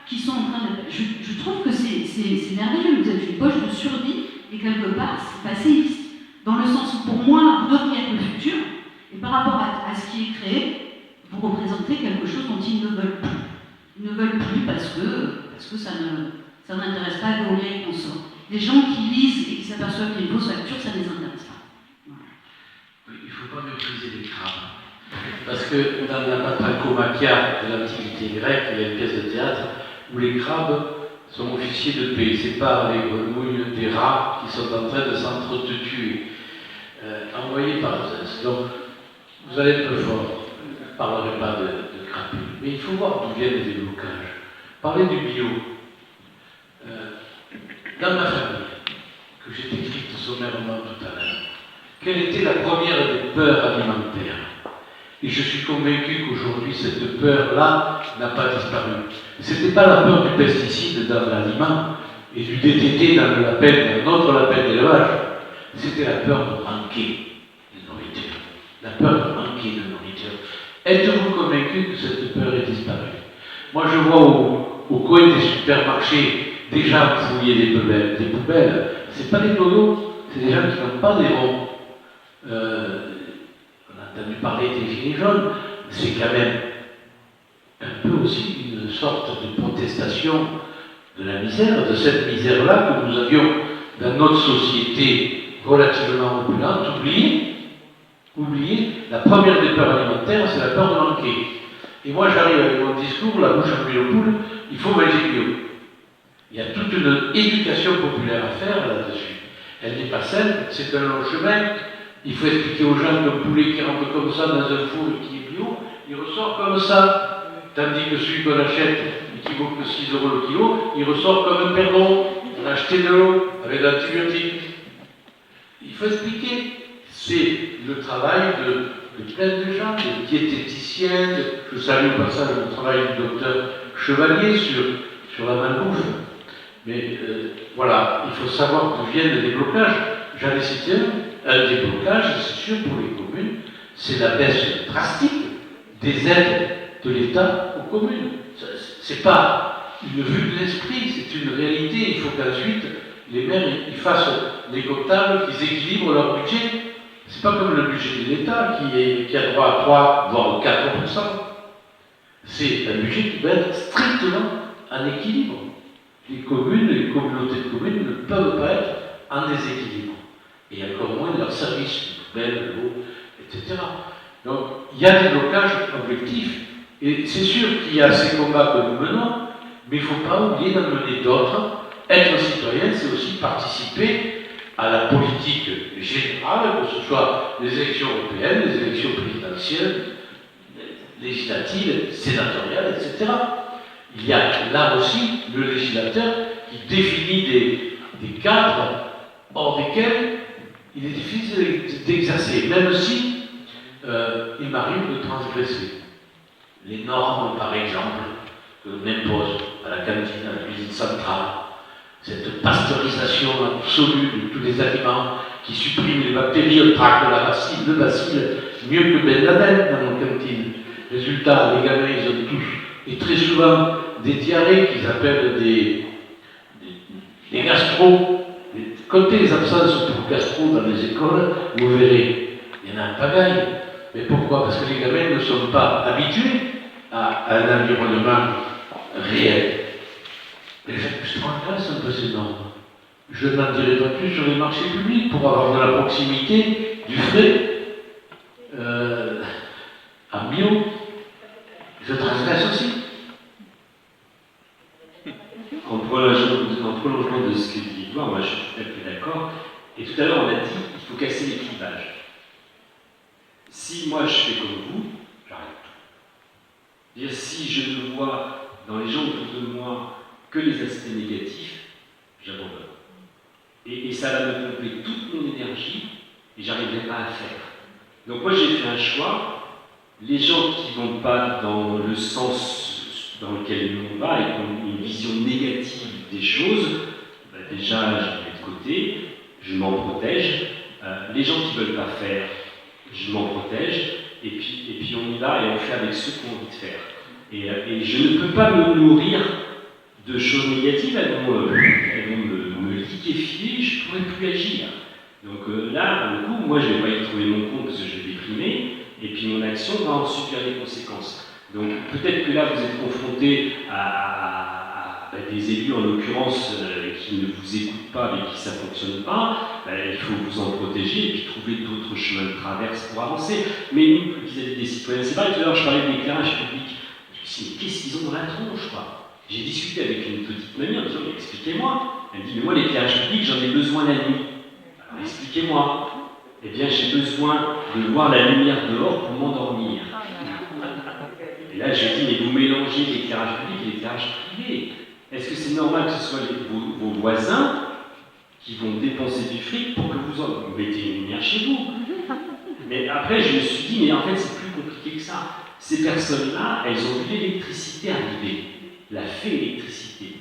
qui sont en train de... Je trouve que c'est merveilleux, vous êtes une poche de survie, et quelque part, c'est passéiste. Dans le sens où, pour moi, vous devriez être le futur, et par rapport à ce qui est créé, vous représentez quelque chose dont ils ne veulent plus. Ils ne veulent plus parce que ça n'intéresse pas l'éolien et consorts. Les gens qui lisent et qui s'aperçoivent qu'il y a une fausse facture, ça ne les intéresse pas. Voilà. Il ne faut pas mépriser les crabes. Parce que dans la Patrachomachia de l'Antiquité grecque, il y a une pièce de théâtre où les crabes sont officiers de paix. Ce n'est pas les grenouilles, des rats qui sont en train de s'entretuer. Envoyés par Zeus. Donc, vous allez être fort. Je ne parlerai pas de crapules. Mais il faut voir d'où viennent les blocages. Parlez du bio. Dans ma famille, que j'ai décrite sommairement tout à l'heure, quelle était la première des peurs alimentaires? Et je suis convaincu qu'aujourd'hui, cette peur-là n'a pas disparu. Ce n'était pas la peur du pesticide dans l'aliment et du DDT dans notre lapin d'élevage. C'était la peur de manquer de nourriture. La peur de manquer de nourriture. Êtes-vous convaincu que cette peur est disparue? Moi, je vois au coin des supermarchés des gens fouiller des poubelles. Ce n'est pas des clodos, c'est des gens qui n'ont pas des ronds. On a entendu parler des gilets jaunes. C'est quand même un peu aussi une sorte de protestation de la misère, de cette misère-là que nous avions dans notre société relativement opulente. Oubliez, la première des peurs alimentaires, c'est la peur de manquer. Et moi, j'arrive avec mon discours, la bouche en huile aux poules, il faut manger bio. Il y a toute une éducation populaire à faire là-dessus. Elle n'est pas simple, c'est un long chemin. Il faut expliquer aux gens qu'un poulet qui rentre comme ça dans un four et qui est bio, il ressort comme ça. Tandis que celui qu'on achète et qui vaut que 6 € le kilo, il ressort comme un perdreau. On a acheté de l'eau avec l'antibiotique. Il faut expliquer. C'est le travail de plein de gens, de diététiciens. Je salue au passage le travail du docteur Chevalier sur la malbouffe. Mais voilà, il faut savoir d'où viennent les blocages. J'avais cité un des blocages, c'est sûr, pour les communes, c'est la baisse drastique des aides de l'État aux communes. Ce n'est pas une vue de l'esprit, c'est une réalité. Il faut qu'ensuite, les maires ils fassent les comptables, qu'ils équilibrent leur budget. Ce n'est pas comme le budget de l'État qui a droit à 3, voire 4%. C'est un budget qui doit être strictement en équilibre. Les communes, les communautés de communes ne peuvent pas être en déséquilibre. Et encore moins leurs services, poubelles, l'eau, etc. Donc, il y a des blocages objectifs. Et c'est sûr qu'il y a ces combats que nous menons, mais il ne faut pas oublier d'en mener d'autres. Être citoyen, c'est aussi participer à la politique générale, que ce soit les élections européennes, les élections présidentielles, législatives, sénatoriales, etc. Il y a là aussi le législateur qui définit des cadres hors desquels il est difficile d'exercer, même si il m'arrive de transgresser. Les normes, par exemple, que l'on impose à la cantine, à la cuisine centrale, cette pasteurisation absolue de tous les aliments qui suppriment les bactéries, on traque le bacille mieux que Ben Laden dans nos cantines. Résultat, les gamins, ils ont tous, et très souvent, des diarrhées qu'ils appellent des gastro. Comptez les absences pour gastro dans les écoles, vous verrez, il y en a un pagaille. Mais pourquoi? Parce que les gamins ne sont pas habitués à un environnement réel. Mais je transgresse un peu ces normes. Je n'en dirai pas plus sur les marchés publics pour avoir de la proximité, du frais, en bio. Je transgresse aussi. En prolongement de ce que dit Edouard, moi je suis tout à fait d'accord. Et tout à l'heure on a dit qu'il faut casser les clivages. Si moi je fais comme vous, j'arrête tout. C'est-à-dire si je ne vois dans les gens autour de moi que les aspects négatifs, j'abandonne. et ça va me pomper toute mon énergie, et j'arriverai pas à faire. Donc moi j'ai fait un choix, les gens qui vont pas dans le sens dans lequel on va et qui ont une vision négative des choses, ben déjà je mets de côté, je m'en protège. Les gens qui ne veulent pas faire, je m'en protège, et puis on y va et on fait avec ceux qui ont envie de faire. Et je ne peux pas me nourrir de choses négatives, elles vont me liquéfier, je ne pourrai plus agir. Donc là, pour le coup, moi je ne vais pas y trouver mon compte parce que je vais déprimer, et puis mon action va en subir les conséquences. Donc peut-être que là vous êtes confronté à des élus en l'occurrence qui ne vous écoutent pas mais qui ça ne fonctionne pas, il faut vous en protéger et puis trouver d'autres chemins de traverse pour avancer. Mais nous, vis-à-vis des citoyens, c'est vrai, tout à l'heure je parlais de l'éclairage public. Je me suis dit, mais qu'est-ce qu'ils ont dans la tronche, quoi? J'ai discuté avec une petite mamie en disant, mais expliquez-moi. Elle me dit, mais moi l'éclairage public, j'en ai besoin la nuit. Alors expliquez-moi. Eh bien, j'ai besoin de voir la lumière dehors pour m'endormir. Et là, je dis, mais vous mélangez l'éclairage public et l'éclairage privé. Est-ce que c'est normal que ce soit vos voisins qui vont dépenser du fric pour que vous mettez une lumière chez vous? Mais après, je me suis dit, mais en fait, c'est plus compliqué que ça. Ces personnes-là, elles ont vu l'électricité arriver, la fée électricité.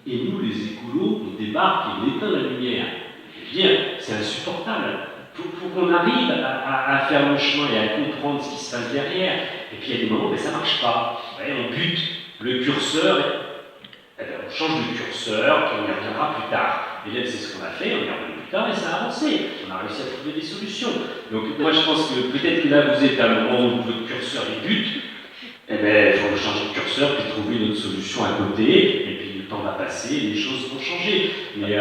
Et nous, les écolos, on débarque et on éteint la lumière. Je veux dire, c'est insupportable. Il faut qu'on arrive à faire le chemin et à comprendre ce qui se passe derrière. Et puis, il y a des moments où ça ne marche pas. Ouais, on bute le curseur. On change de curseur, on y reviendra plus tard. Et là, c'est ce qu'on a fait, on y revient plus tard et ça a avancé. On a réussi à trouver des solutions. Donc, moi, je pense que peut-être que là, vous êtes à un moment où votre curseur est but. Eh bien, il faut changer de curseur puis trouver une autre solution à côté. Et puis, le temps va passer et les choses vont changer. Mais,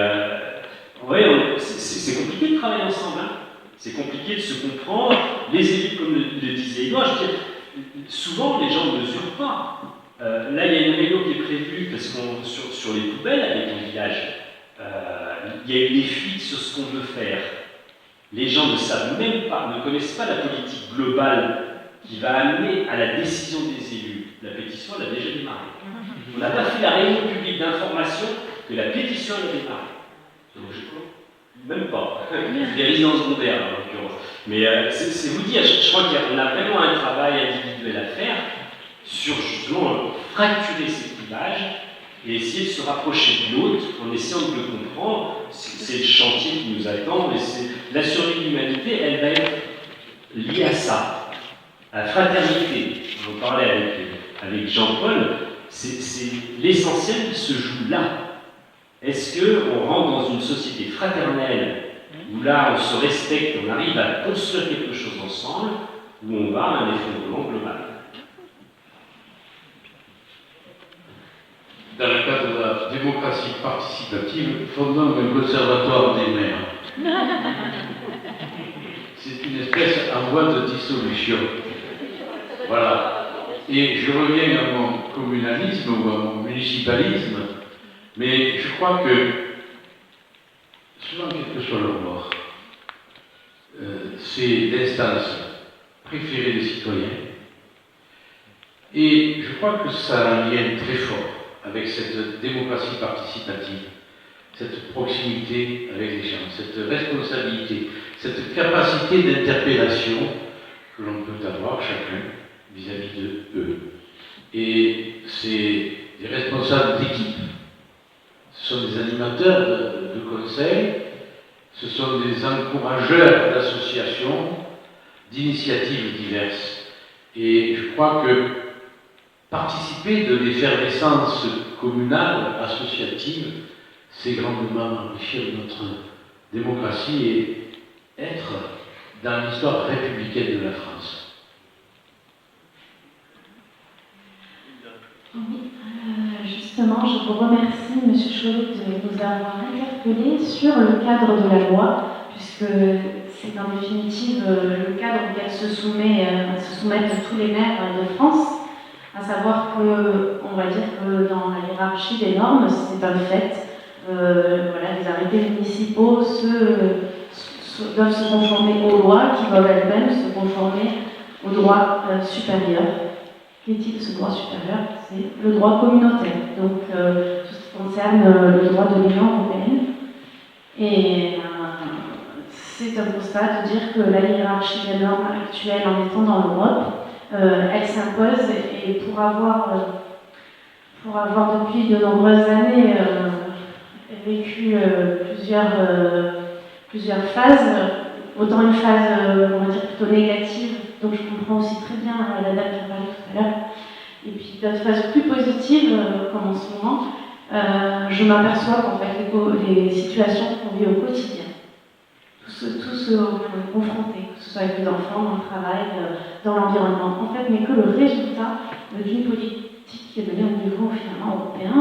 ouais, c'est compliqué de travailler ensemble. Hein. C'est compliqué de se comprendre. Les élus, comme le disait Edouard, je veux dire, souvent, les gens ne mesurent pas. Là, il y a une réunion qui est prévue parce qu'on sur les poubelles avec un village. Il y a eu des fuites sur ce qu'on veut faire. Les gens ne savent même pas, ne connaissent pas la politique globale qui va amener à la décision des élus. La pétition, elle a déjà démarré. On n'a pas fait la réunion publique d'information que la pétition elle a démarré. Même pas. Les résidences secondaires, en l'occurrence. Mais c'est vous dire, je crois qu'on a vraiment un travail individuel à faire sur justement fracturer ces clivages et essayer de se rapprocher de l'autre en essayant de le comprendre. C'est le chantier qui nous attend, et la survie de l'humanité, elle va être liée à ça, à la fraternité. On en parlait avec Jean-Paul, c'est l'essentiel qui se joue là. Est-ce qu'on rentre dans une société fraternelle où là on se respecte, on arrive à construire quelque chose ensemble, où on va à un effondrement global? Dans le cadre de la démocratie participative, fondons un conservatoire des maires. C'est une espèce en voie de dissolution. Voilà. Et je reviens à mon communalisme ou à mon municipalisme, mais je crois que, souvent quel que soit leur bord, c'est l'instance préférée des citoyens. Et je crois que ça a un lien très fort avec cette démocratie participative, cette proximité avec les gens, cette responsabilité, cette capacité d'interpellation que l'on peut avoir chacun vis-à-vis de eux. Et c'est des responsables d'équipe, ce sont des animateurs de conseils, ce sont des encourageurs d'associations, d'initiatives diverses. Et je crois que participer de l'effervescence communale, associative, c'est grandement enrichir notre démocratie et être dans l'histoire républicaine de la France. Oui, justement, je vous remercie, M. Chouet, de nous avoir interpellés sur le cadre de la loi, puisque c'est en définitive le cadre auquel se soumettent tous les maires de France. À savoir que, on va dire que dans la hiérarchie des normes, c'est un fait. Les arrêtés municipaux doivent se conformer aux lois qui doivent elles-mêmes se conformer au droit supérieur. Qu'est-il ce droit supérieur? C'est le droit communautaire, donc tout ce qui concerne le droit de l'Union européenne. Et c'est un constat de dire que la hiérarchie des normes actuelles en étant dans l'Europe, elle s'impose, et pour avoir depuis de nombreuses années vécu plusieurs phases, autant une phase, on va dire, plutôt négative, donc je comprends aussi très bien la dame qui a parlé tout à l'heure, et puis d'autres phases plus positives, comme en ce moment, je m'aperçois qu'en fait les situations qu'on vit au quotidien, tout ce qu'on est confronté, que ce soit avec les enfants, dans le travail, dans l'environnement, en fait, n'est que le résultat d'une politique qui est menée au niveau finalement européen,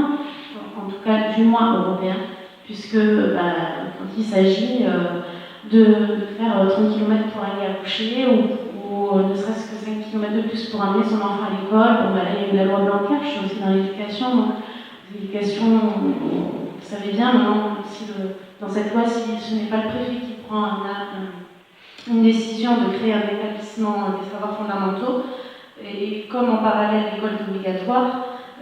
en tout cas du moins européen, puisque quand il s'agit de faire 30 km pour aller accoucher, ou ne serait-ce que 5 km de plus pour amener son enfant à l'école, il y a eu la loi Blanquer, je suis aussi dans l'éducation, donc l'éducation, vous savez bien maintenant, si dans cette loi, si ce n'est pas le préfet qui prend une décision de créer un établissement des savoirs fondamentaux, et comme en parallèle l'école est obligatoire,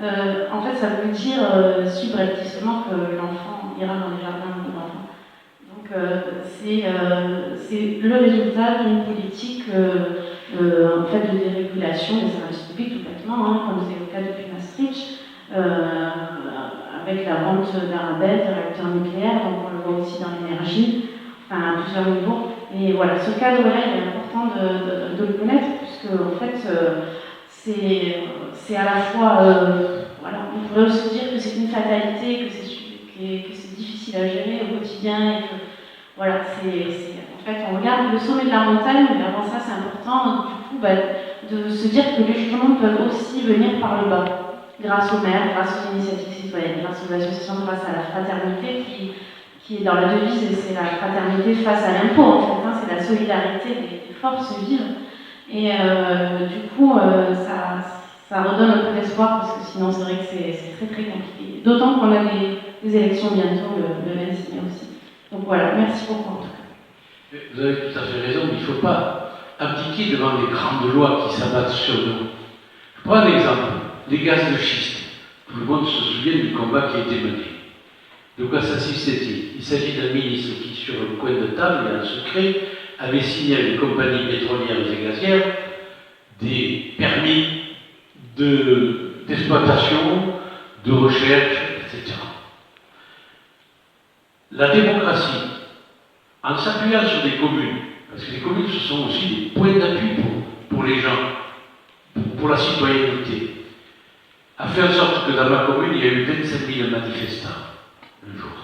en fait ça veut dire subrepticement que l'enfant ira dans les jardins de l'enfant. Donc c'est le résultat d'une politique en fait de dérégulation des services publics tout bêtement, comme c'est le cas depuis Maastricht, avec la vente d'Arabelle, de réacteurs nucléaires, donc on le voit aussi dans l'énergie, enfin à plusieurs niveaux. Et voilà, ce cadre-là, il est important de le connaître, puisque en fait, c'est à la fois, voilà, on pourrait aussi dire que c'est une fatalité, que c'est difficile à gérer au quotidien, et que voilà, en fait, on regarde le sommet de la montagne, mais avant ça, c'est important, du coup, de se dire que les jugements peuvent aussi venir par le bas, grâce aux maires, grâce aux initiatives citoyennes, grâce aux associations, grâce à la fraternité qui est dans la devise, et c'est la fraternité face à l'impôt, en fait, c'est la solidarité des forces vives. Et du coup, ça redonne un peu d'espoir, parce que sinon, c'est vrai que c'est très très compliqué. D'autant qu'on a des élections bientôt, le 26 mai aussi. Donc voilà, merci beaucoup en tout cas. Vous avez tout à fait raison, mais il ne faut pas abdiquer devant les grandes lois qui s'abattent sur nous. Je prends un exemple, les gaz de schiste. Tout le monde se souvient du combat qui a été mené. De quoi s'assistait-il? Il s'agit d'un ministre qui, sur le coin de table et en secret, avait signé avec les compagnies pétrolières et gazières des permis d'exploitation, de recherche, etc. La démocratie, en s'appuyant sur des communes, parce que les communes, ce sont aussi des points d'appui pour les gens, pour la citoyenneté, a fait en sorte que dans ma commune, il y a eu 25 000 manifestants un jour.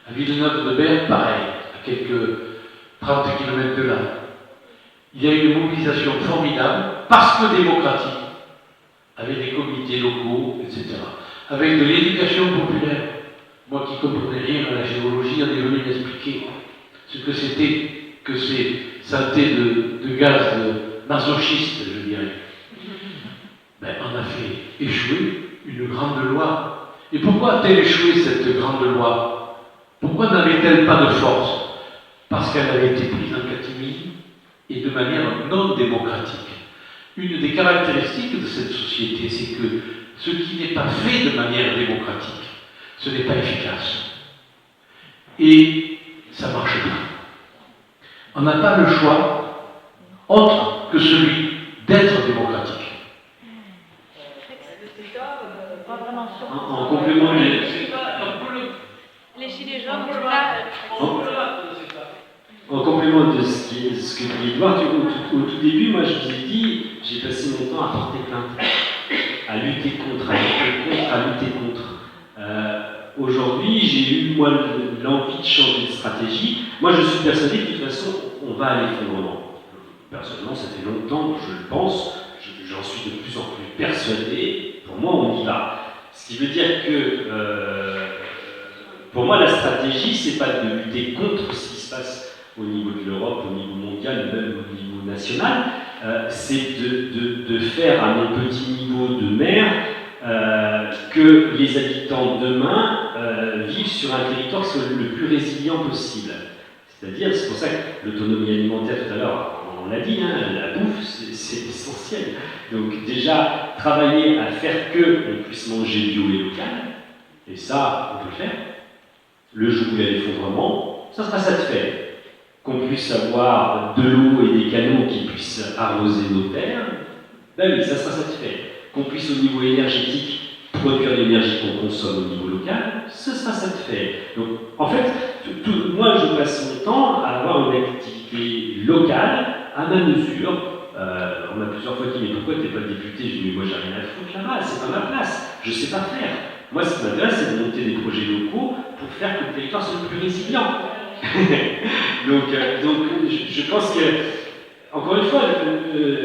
À Villeneuve-de-Berg, pareil, à quelques 30 km de là. Il y a eu une mobilisation formidable, parce que démocratique, avec des comités locaux, etc. Avec de l'éducation populaire. Moi qui ne comprenais rien à la géologie, on est venu m'expliquer ce que c'était que ces saletés de gaz masochiste, je dirais. On a fait échouer une grande loi. Et pourquoi a-t-elle échoué cette grande loi? Pourquoi n'avait-elle pas de force? Parce qu'elle avait été prise en catimini et de manière non démocratique. Une des caractéristiques de cette société, c'est que ce qui n'est pas fait de manière démocratique, ce n'est pas efficace. Et ça ne marche pas. On n'a pas le choix autre que celui d'être démocratique. En complément les gilets jaunes, en complément de ce que dit Edouard, au tout début, moi je vous ai dit, j'ai passé mon temps à porter plainte, à lutter contre, à lutter contre. Aujourd'hui, j'ai eu moi l'envie de changer de stratégie. Moi je suis persuadé que de toute façon, on va à l'effondrement. Personnellement, ça fait longtemps que je le pense, j'en suis de plus en plus persuadé. Pour moi, on y va. Ce qui veut dire que, pour moi, la stratégie, c'est pas de lutter contre ce qui se passe au niveau de l'Europe, au niveau mondial, même au niveau national, c'est de faire à mon petit niveau de maire que les habitants demain vivent sur un territoire qui soit le plus résilient possible. C'est-à-dire, c'est pour ça que l'autonomie alimentaire, tout à l'heure, on l'a dit, la bouffe, c'est essentiel. Donc déjà, travailler à faire qu'on puisse manger bio et local, et ça, on peut le faire. le jour où il y a l'effondrement, ça sera satisfait. Qu'on puisse avoir de l'eau et des canaux qui puissent arroser nos terres, ben oui, ça sera satisfait. Qu'on puisse au niveau énergétique produire l'énergie qu'on consomme au niveau local, ce sera satisfait. Donc en fait, moi je passe mon temps à avoir une activité locale à ma mesure. On m'a plusieurs fois dit mais pourquoi t'es pas député? Je dis mais moi j'ai rien à foutre là-bas, c'est pas ma place, je sais pas faire. Moi ce qui m'intéresse c'est de monter des projets locaux pour faire que le territoire soit plus résilient. donc je pense que, encore une fois,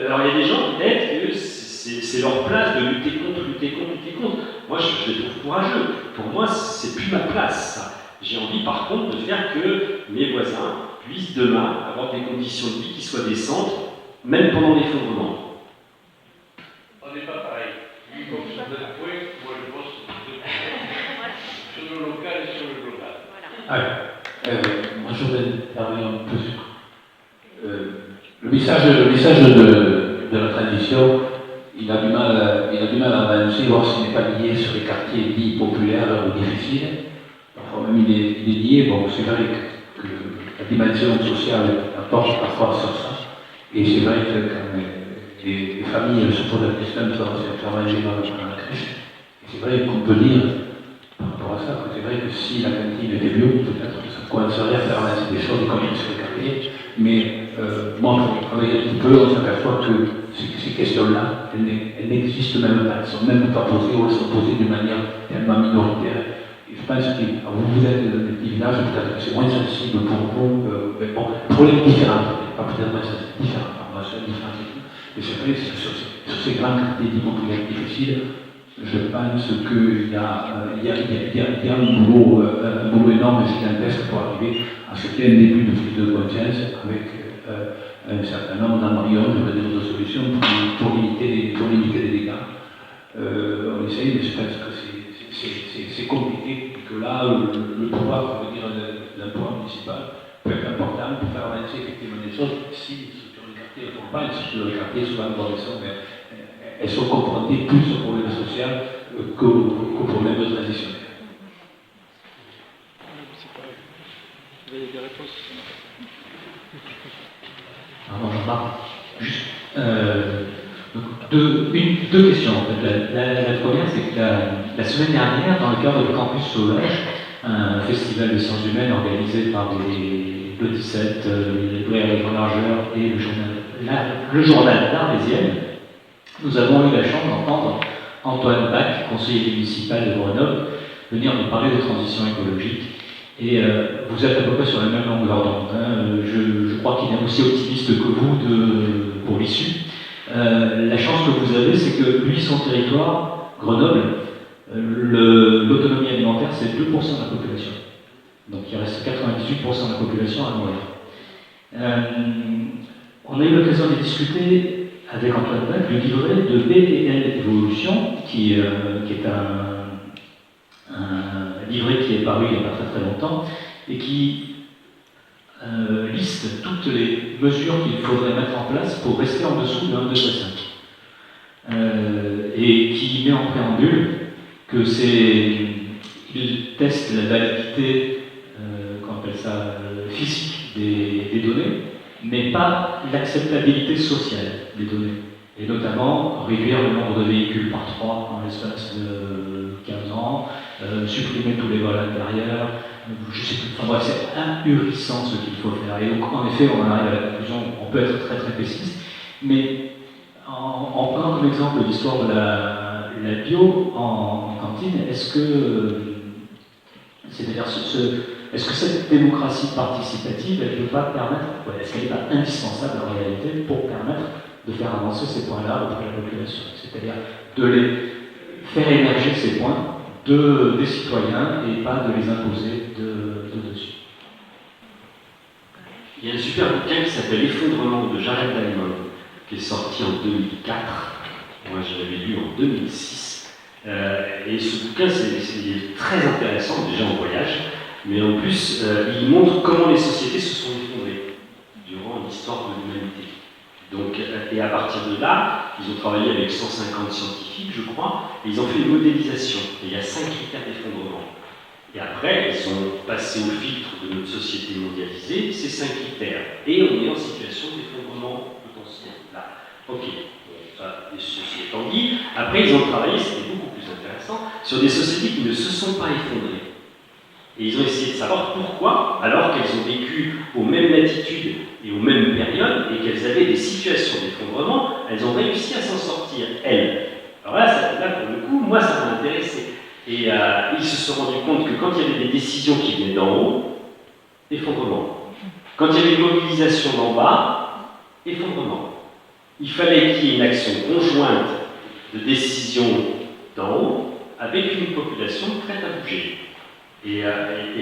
alors il y a des gens peut-être que c'est leur place de lutter contre. Moi je les trouve courageux. Pour moi c'est plus ma place ça. J'ai envie par contre de faire que mes voisins puissent demain avoir des conditions de vie qui soient décentes, même pendant l'effondrement. On n'est pas pareil. Lui, comme sur le point, moi je pense sur le local et sur le global. Moi je voudrais intervenir un peu sur le message de la transition. Il a du mal à avancer, voir s'il n'est pas lié sur les quartiers dits populaires ou difficiles. Parfois même il est lié. Bon, c'est vrai que la dimension sociale apporte parfois sur ça. Et c'est vrai que quand les familles se posent la question de savoir si elles faire manger dans la crèche, c'est vrai qu'on peut dire par rapport à ça que c'est vrai que si la cantine était bio, peut-être que ça commencerait à faire avancer des choses comme sur les quartiers. Mais moi, quand on travaille un petit peu, on s'aperçoit que ces questions-là, elles n'existent même pas. Elles ne sont même pas posées ou elles sont posées d'une manière tellement minoritaire. Et je pense que vous êtes dans des petits villages, peut-être que c'est moins sensible pour vous. Mais bon, problème différent. Pas peut-être moins sensible, différent. Différent. Mais c'est vrai que sur ces grands quartiers d'immobilier difficiles, je pense qu'il y a un boulot énorme et gigantesque pour arriver à ce qu'il y ait un début de prise de conscience avec un certain nombre d'embryons, de solutions pour limiter les dégâts. On essaye, mais je pense que c'est compliqué et que là, le pouvoir, je veux dire, d'un pouvoir municipal peut être important pour faire avancer effectivement des choses si sur les quartiers ne font pas, et sur les quartiers souvent elles sont confrontées plus au problème social qu'au problème traditionnel. Vous avez des réponses? Pardon, Jean-Marc. Juste deux questions. En fait. La première, c'est que la semaine dernière, dans le cadre du Campus Sauvage, un festival de sciences humaines organisé par le 17, les libraires Largeur et le journal d'Arlésienne, nous avons eu la chance d'entendre Antoine Bach, conseiller municipal de Grenoble, venir nous parler de transition écologique. Et vous êtes à peu près sur la même longueur d'onde. Je crois qu'il est aussi optimiste que vous pour l'issue. La chance que vous avez, c'est que lui, son territoire, Grenoble, l'autonomie alimentaire, c'est 2% de la population. Donc il reste 98% de la population à nourrir. On a eu l'occasion de discuter avec Antoine Bach du livret de BPL Évolution, qui est un livret qui est paru il n'y a pas très longtemps, et qui liste toutes les mesures qu'il faudrait mettre en place pour rester en dessous de 1,5 degré. Et qui met en préambule que il teste la validité, qu'on appelle ça, physique des données, mais pas l'acceptabilité sociale des données. Et notamment réduire le nombre de véhicules par 3 en l'espace de 15 ans, supprimer tous les vols intérieurs, je sais plus, enfin bref, c'est ahurissant ce qu'il faut faire. Et donc en effet, on en arrive à la conclusion, on peut être très très pessimiste, mais en prenant comme exemple l'histoire de la bio en cantine, est-ce que cette démocratie participative, elle ne peut pas permettre, est-ce qu'elle n'est pas indispensable en réalité pour permettre de faire avancer ces points-là auprès de la population, c'est-à-dire de les faire émerger ces points des citoyens et pas de les imposer de dessus. Il y a un super bouquin qui s'appelle L'effondrement de Jared Diamond, qui est sorti en 2004. Moi, je l'avais lu en 2006. Et ce bouquin, c'est très intéressant, déjà en voyage, mais en plus, il montre comment les sociétés se sont effondrées durant l'histoire de l'humanité. Donc, et à partir de là, ils ont travaillé avec 150 scientifiques, je crois, et ils ont fait une modélisation. Et il y a 5 critères d'effondrement. Et après, ils sont passés au filtre de notre société mondialisée, ces 5 critères. Et on est en situation d'effondrement potentiel. Là, ok, bon, ça, ceci étant dit, après ils ont travaillé, c'était beaucoup plus intéressant, sur des sociétés qui ne se sont pas effondrées. Et ils ont essayé de savoir pourquoi, alors qu'elles ont vécu aux mêmes latitudes et aux mêmes périodes, et qu'elles avaient des situations d'effondrement, elles ont réussi à s'en sortir, elles. Alors là, là, pour le coup, moi, ça m'a intéressé. Et ils se sont rendus compte que quand il y avait des décisions qui venaient d'en haut, effondrement. Quand il y avait une mobilisation d'en bas, effondrement. Il fallait qu'il y ait une action conjointe de décision d'en haut avec une population prête à bouger. Et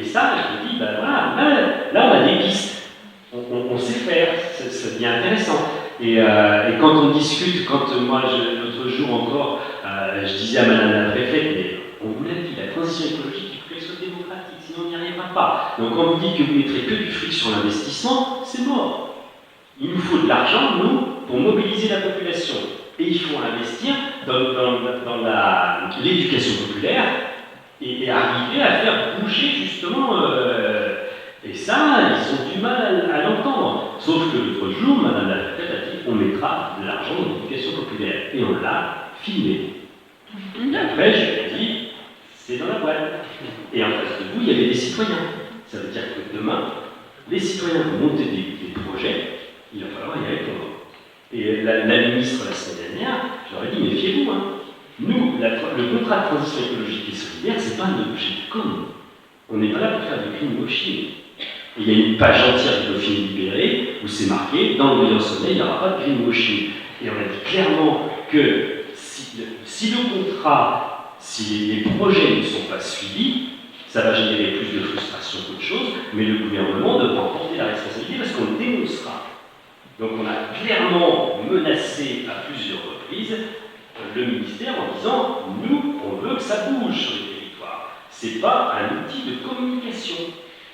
ça, je me dis, ben voilà, là on a des pistes, on sait faire, ça devient intéressant. Et quand on discute, quand moi, l'autre jour encore, je disais à madame la préfète, mais on vous l'a dit, la transition écologique, il faut qu'elle soit démocratique, sinon on n'y arrivera pas. Donc quand vous dites que vous mettrez que du fric sur l'investissement, c'est mort. Il nous faut de l'argent, nous, pour mobiliser la population. Et il faut investir dans l'éducation populaire et arriver à faire bouger justement. Et ça, ils ont du mal à l'entendre. Sauf que l'autre jour, madame la préfète a dit on mettra de l'argent dans l'éducation populaire. Et on l'a filmé. Et après, je lui ai dit c'est dans la boîte. Et en face de vous, il y avait des citoyens. Ça veut dire que demain, les citoyens vont monter des projets, il va falloir y répondre. Et la ministre, la semaine dernière, je leur ai dit méfiez-vous. Hein. Nous, le contrat de transition écologique et solidaire, c'est pas un objet de com. On n'est pas là pour faire du greenwashing. Il y a une page entière de Dauphine libérée où c'est marqué dans le brillant soleil, il n'y aura pas de greenwashing. Et on a dit clairement que si le contrat, si les projets ne sont pas suivis, ça va générer plus de frustration qu'autre chose, mais le gouvernement devra en porter la responsabilité parce qu'on le dénoncera. Donc on a clairement menacé à plusieurs reprises le ministère en disant nous, on veut que ça bouge sur les territoires. C'est pas un outil de communication.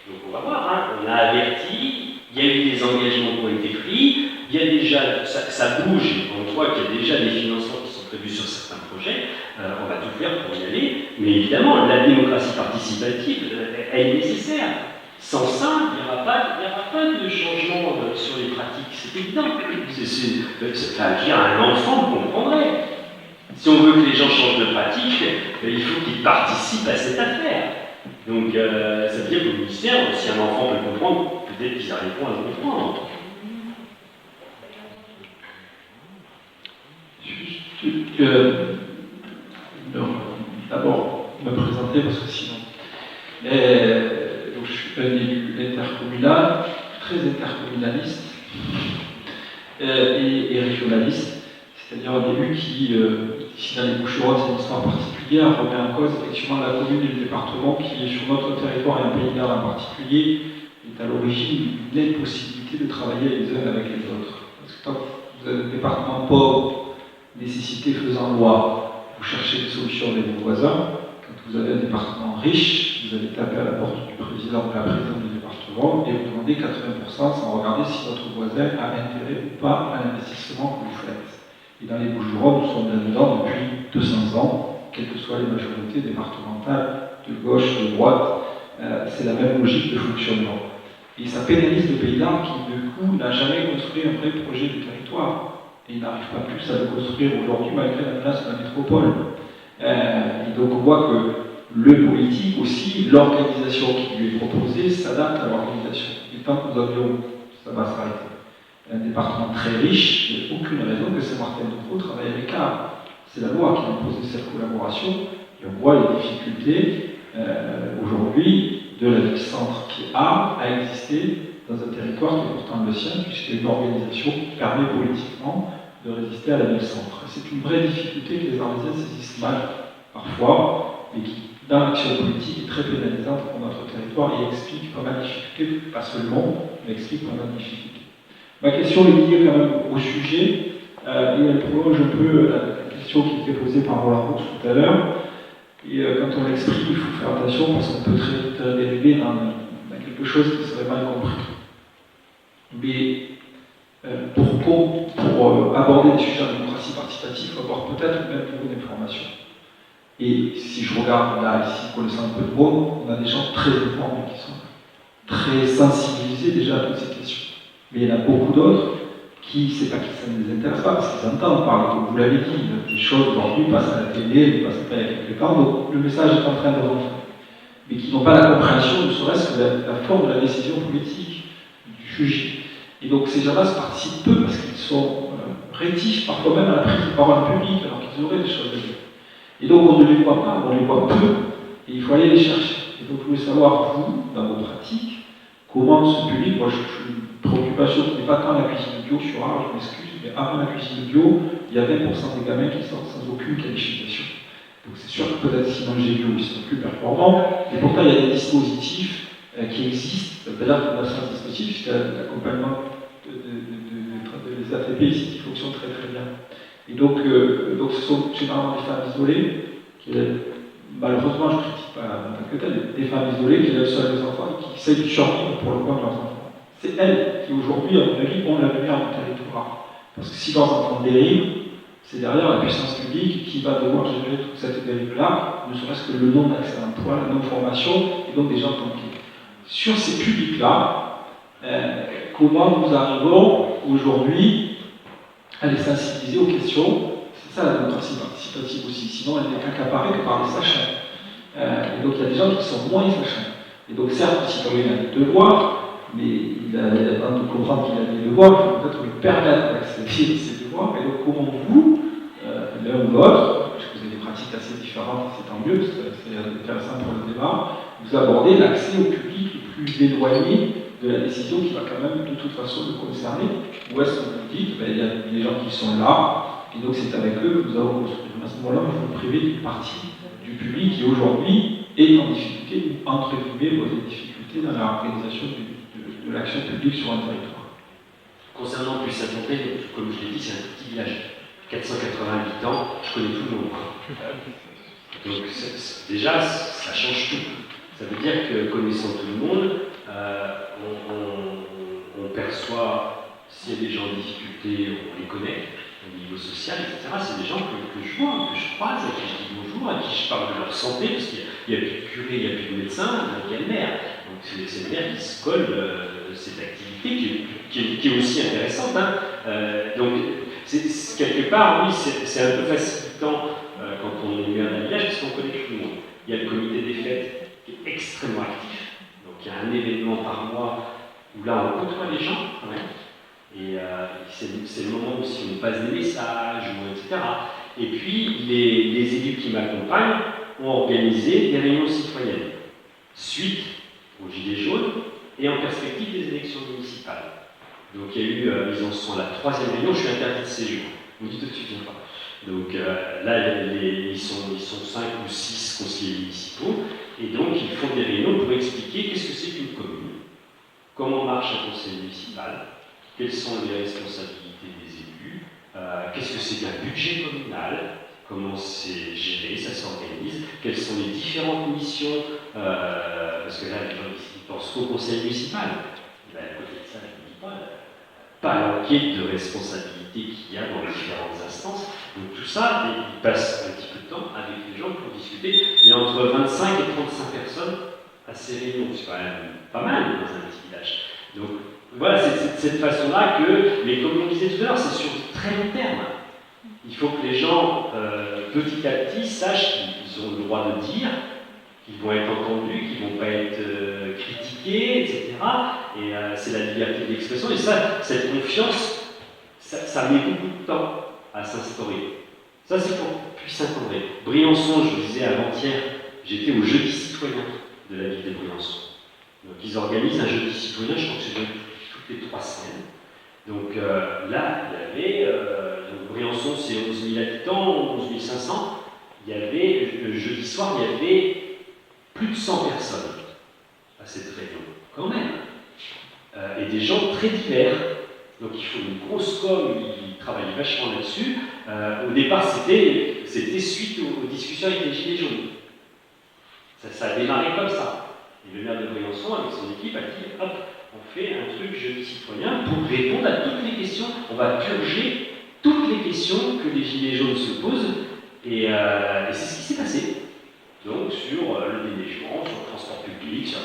Donc on va voir, hein, on a averti, il y a eu des engagements qui ont été pris, il y a déjà, ça bouge, on voit qu'il y a déjà des financements qui sont prévus sur certains projets, on va tout faire pour y aller, mais évidemment, la démocratie participative, elle est nécessaire. Sans ça, il n'y aura pas de changement sur les pratiques, c'est évident. Un enfant comprendrait. Si on veut que les gens changent de pratique, il faut qu'ils participent à cette affaire. Donc, ça veut dire qu'au ministère, si un enfant peut comprendre, peut-être qu'ils arriveront à le comprendre. Juste d'abord me présenter parce que sinon. Donc, je suis un élu intercommunal, très intercommunaliste et régionaliste, c'est-à-dire un élu qui, ici dans les Bouches-du-Rhône, c'est une histoire particulière, remet en cause effectivement la commune et le département qui est sur notre territoire et un pays en particulier est à l'origine d'une impossibilité de travailler les uns avec les autres. Parce que quand vous avez un département pauvre, nécessité faisant loi, vous cherchez des solutions avec vos voisins. Quand vous avez un département riche, vous allez taper à la porte du président ou de la présidente du département et vous demandez 80% sans regarder si votre voisin a intérêt ou pas à l'investissement que vous faites. Et dans les Bouches-du-Rhône, nous sommes là-dedans depuis 200 ans, quelles que soient les majorités départementales, de gauche, de droite, c'est la même logique de fonctionnement. Et ça pénalise le paysan qui, du coup, n'a jamais construit un vrai projet de territoire. Et il n'arrive pas plus à le construire aujourd'hui malgré la menace de la métropole. Et donc on voit que le politique aussi, l'organisation qui lui est proposée s'adapte à l'organisation. Et tant que nous avions, ça va s'arrêter, un département très riche, il n'y a aucune raison que Saint-Martin de Croix travaille avec l'art. C'est la loi qui a imposé cette collaboration. Et on voit les difficultés aujourd'hui de la ville-centre qui a existé dans un territoire qui est pourtant le sien, puisqu'il y a une organisation qui permet politiquement de résister à la ville-centre. C'est une vraie difficulté que les Arlésiens saisissent mal, parfois, et qui, dans l'action politique, est très pénalisante pour notre territoire et explique pas mal de difficultés, pas seulement, mais explique pas mal de difficultés. Ma question est liée quand même au sujet, et elle prolonge un peu la question qui était posée par Roland Roux tout à l'heure. Et quand on l'exprime, il faut faire attention parce qu'on peut très vite dériver dans quelque chose qui serait mal compris. Mais pour aborder des sujets de démocratie participative, il faut avoir peut-être le même niveau d'information. Et si je regarde là, ici, connaissant un peu de monde, on a des gens très informés qui sont très sensibilisés déjà à toutes ces questions. Mais il y en a beaucoup d'autres qui, c'est pas que ça ne les intéresse pas, parce qu'ils entendent parler, comme vous l'avez dit, des choses aujourd'hui passent à la télé, ne passent pas il y a quelques temps, donc le message est en train de rentrer. Mais qui n'ont pas la compréhension, ne serait-ce que la forme de la décision politique du juge. Et donc ces gens-là se participent peu parce qu'ils sont rétifs parfois même à la prise de parole publique, alors qu'ils auraient des choses à dire. Et donc on ne les voit pas, on les voit peu, et il faut aller les chercher. Et donc je voulais savoir, vous, dans vos pratiques, comment ce public, moi je suis une préoccupation qui n'est pas tant la cuisine bio sur art, je m'excuse, mais avant la cuisine bio, il y a 20% des gamins qui sortent sans aucune qualification. Donc c'est sûr que peut-être si mangent bio, ils sont plus performants, et pourtant il y a des dispositifs qui existent, c'est-à-dire qu'on a un dispositif, c'est l'accompagnement des ATP ici qui fonctionne très très bien. Et donc ce sont généralement des femmes isolées, qui malheureusement je ne critique pas en tant que tel, des femmes isolées qui élèvent seules les enfants et qui essayent de survivre pour le compte de leurs enfants. C'est elles qui aujourd'hui, à mon avis, ont la lumière du territoire. Parce que si leurs enfants dérivent, c'est derrière la puissance publique qui va devoir gérer toute cette dérive-là, ne serait-ce que le nom d'accès à l'emploi, la non-formation, et donc des gens tranquilles. Sur ces publics-là, comment nous arrivons aujourd'hui à les sensibiliser aux questions? C'est ça la démocratie participative aussi, sinon elle n'est qu'accaparée que par les sachants. Et donc il y a des gens qui sont moins sachants. Et donc certes, le citoyen a des devoirs, mais avant de comprendre qu'il a des devoirs, il faut peut-être lui permettre d'accéder à ses devoirs. Et donc comment vous, l'un ou l'autre, parce que vous avez des pratiques assez différentes, c'est tant mieux, c'est intéressant pour le débat, vous abordez l'accès au public le plus éloigné de la décision qui va quand même de toute façon le concerner. Ou est-ce que vous dites, il y a des gens qui sont là, et donc c'est avec eux que nous allons construire. À ce moment-là, vous vous privez d'une partie du public qui aujourd'hui est en difficulté, ou entre guillemets, pose des difficultés dans l'organisation de l'action publique sur un territoire. Concernant plus Saint-André, comme je l'ai dit, c'est un petit village. 480 habitants, je connais tout le monde. Donc déjà, ça change tout. Ça veut dire que connaissant tout le monde, on perçoit s'il y a des gens en difficulté, on les connaît, au niveau social, etc. C'est des gens que je vois, que je croise, à qui je dis bonjour, à qui je parle de leur santé, parce qu'il n'y a plus de curé, il n'y a plus de médecin, il y a le maire. Donc c'est le maire qui se colle cette activité qui est aussi intéressante. Donc quelque part, oui, c'est un peu facilitant quand on est maire d'un village, parce qu'on connaît tout le monde. Il y a le comité des fêtes qui est extrêmement actif. Donc il y a un événement par mois où là on côtoie les gens quand même. Et c'est le moment aussi où on passe des messages, etc. Et puis les élus qui m'accompagnent ont organisé des réunions citoyennes suite aux Gilets jaunes et en perspective des élections municipales. Donc il y a eu, ils en sont à la 3e réunion, je suis interdit de séjour. Vous me dites tout de suite, pas. Donc là, ils sont 5 ou 6 conseillers municipaux, et donc ils font des réunions pour expliquer qu'est-ce que c'est qu'une commune, comment marche un conseil municipal, quelles sont les responsabilités des élus, qu'est-ce que c'est qu'un budget communal, comment c'est géré, ça s'organise, quelles sont les différentes missions, parce que là, les gens ils pensent qu'au conseil municipal. Ben, à côté de ça, ils ne disent pas l'enquête de responsabilité qu'il y a dans les différentes instances. Donc tout ça, ils passent un petit peu de temps avec les gens pour discuter. Il y a entre 25 et 35 personnes à ces réunions, c'est quand même pas mal dans un petit village. Donc voilà, c'est de cette façon-là que, mais comme on disait tout à l'heure, c'est sur très long terme. Il faut que les gens, petit à petit, sachent qu'ils ont le droit de dire, qu'ils vont être entendus, qu'ils ne vont pas être critiqués, etc. Et c'est la liberté d'expression. Et ça, cette confiance, ça met beaucoup de temps à s'instaurer. Ça, c'est pour Puy-Saint-André. Briançon, je vous disais avant-hier, j'étais au jeudi citoyen de la ville de Briançon. Donc, ils organisent un jeudi citoyen, je crois que c'est toutes les 3 semaines. Donc là, il y avait, donc Briançon, c'est 11 000 habitants, 11 500. Il y avait, le jeudi soir, il y avait plus de 100 personnes à cette réunion, quand même. Et des gens très divers. Donc il faut une grosse com, ils travaillent vachement là-dessus. Au départ, c'était suite aux discussions avec les Gilets jaunes. Ça a démarré comme ça. Et le maire de Briançon, avec son équipe, a dit hop, on fait un truc jeudi citoyen pour répondre à toutes les questions. On va purger toutes les questions que les Gilets jaunes se posent. Et c'est ce qui s'est passé. Donc sur le déneigement, sur le transport public, sur...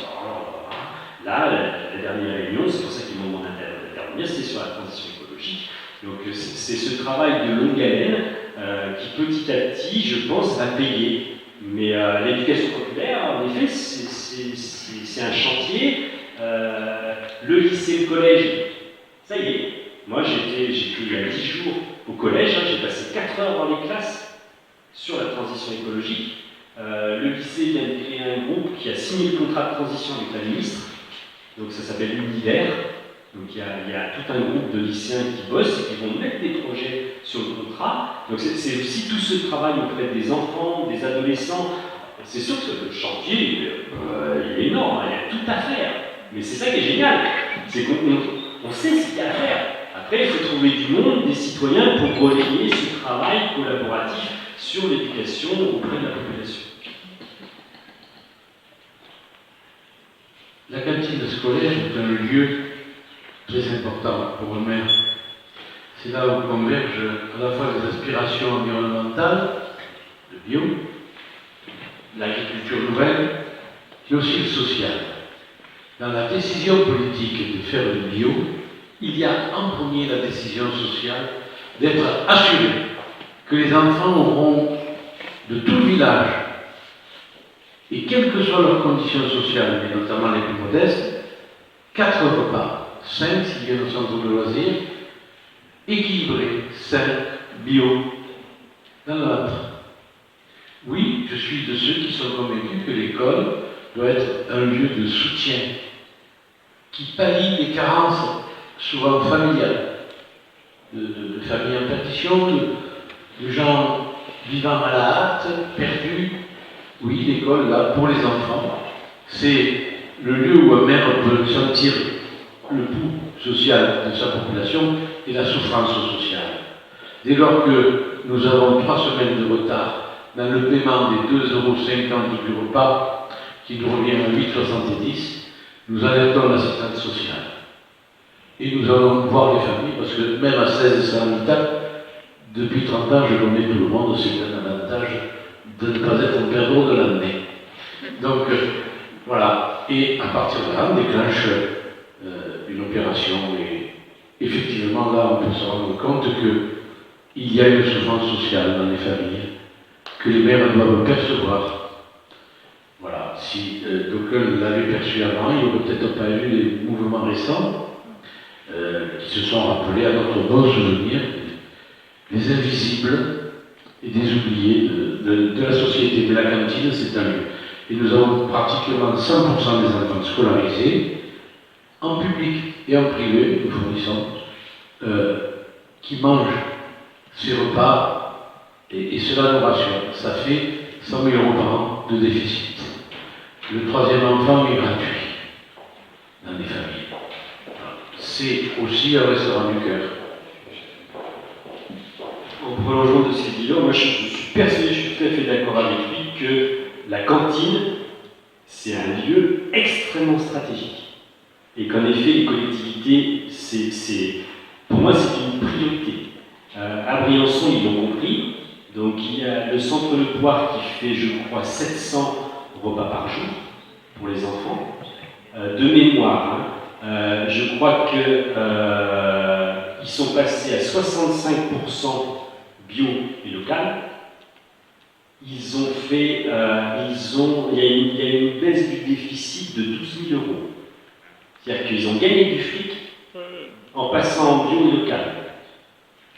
Là, la dernière réunion, c'est pour ça qu'ils m'ont demandé d'intervenir, c'était sur la transition écologique. Donc c'est ce travail de longue haleine qui petit à petit, je pense, va payer. Mais l'éducation populaire, en effet, c'est un chantier. Le lycée, le collège, ça y est. Moi, j'étais il y a 10 jours au collège, j'ai passé 4 heures dans les classes sur la transition écologique. Le lycée vient de créer un groupe qui a signé le contrat de transition avec la ministre. Donc ça s'appelle l'Univers. Donc il y a tout un groupe de lycéens qui bossent et qui vont mettre des projets sur le contrat. Donc c'est aussi tout ce travail auprès des enfants, des adolescents. C'est sûr que le chantier, il est énorme, il y a tout à faire. Mais c'est ça qui est génial, c'est qu'on sait ce qu'il y a à faire. Après, il faut trouver du monde, des citoyens pour relayer ce travail collaboratif sur l'éducation auprès de la population. La cantine scolaire est un lieu très important pour un maire. C'est là où convergent à la fois les aspirations environnementales, le bio, l'agriculture nouvelle, mais aussi le social. Dans la décision politique de faire le bio, il y a en premier la décision sociale d'être assuré que les enfants auront de tout le village, et quelles que soient leurs conditions sociales, mais notamment les plus modestes, 4 repas, 5 s'ils viennent au centre de loisirs, équilibrés, sains, bio, dans le ventre. Oui, je suis de ceux qui sont convaincus que l'école doit être un lieu de soutien qui pallie les carences souvent familiales, de familles en perdition, de gens vivant à la hâte, perdus. Oui, l'école, là, pour les enfants, c'est le lieu où un maire peut sentir le pouls social de sa population et la souffrance sociale. Dès lors que nous avons 3 semaines de retard dans le paiement des 2,50 € du repas, qui nous revient à 8,70, nous alertons l'assistante sociale. Et nous allons voir les familles, parce que même à 16 handicap, depuis 30 ans, je connais tout le monde, c'est un avantage de ne pas être un perdant de l'année. Donc, voilà. Et à partir de là, on déclenche une opération. Et effectivement, là, on peut se rendre compte qu'il y a une souffrance sociale dans les familles, que les mères doivent percevoir. Voilà. Si d'aucuns l'avaient perçu avant, ils n'auraient peut-être pas vu les mouvements récents qui se sont rappelés à notre bon souvenir, les invisibles et des oubliés de la société. Mais la cantine, c'est un lieu. Et nous avons pratiquement 100% des enfants scolarisés, en public et en privé, nous fournissons, qui mangent ces repas et cela nous rassure. Ça fait 100 000 € par an de déficit. Le 3e enfant est gratuit dans les familles. C'est aussi un restaurant du cœur. En prolongement de ces bilans, moi je suis persuadé, je suis tout à fait d'accord avec lui que la cantine, c'est un lieu extrêmement stratégique. Et qu'en effet, les collectivités, pour moi, c'est une priorité. À Briançon, ils l'ont compris. Donc il y a le centre Le Poire qui fait, je crois, 700 repas par jour pour les enfants. De mémoire, je crois qu'ils sont passés à 65% bio et local. Ils ont fait, il y a une baisse du déficit de 12 000 €. C'est-à-dire qu'ils ont gagné du fric en passant en bio et local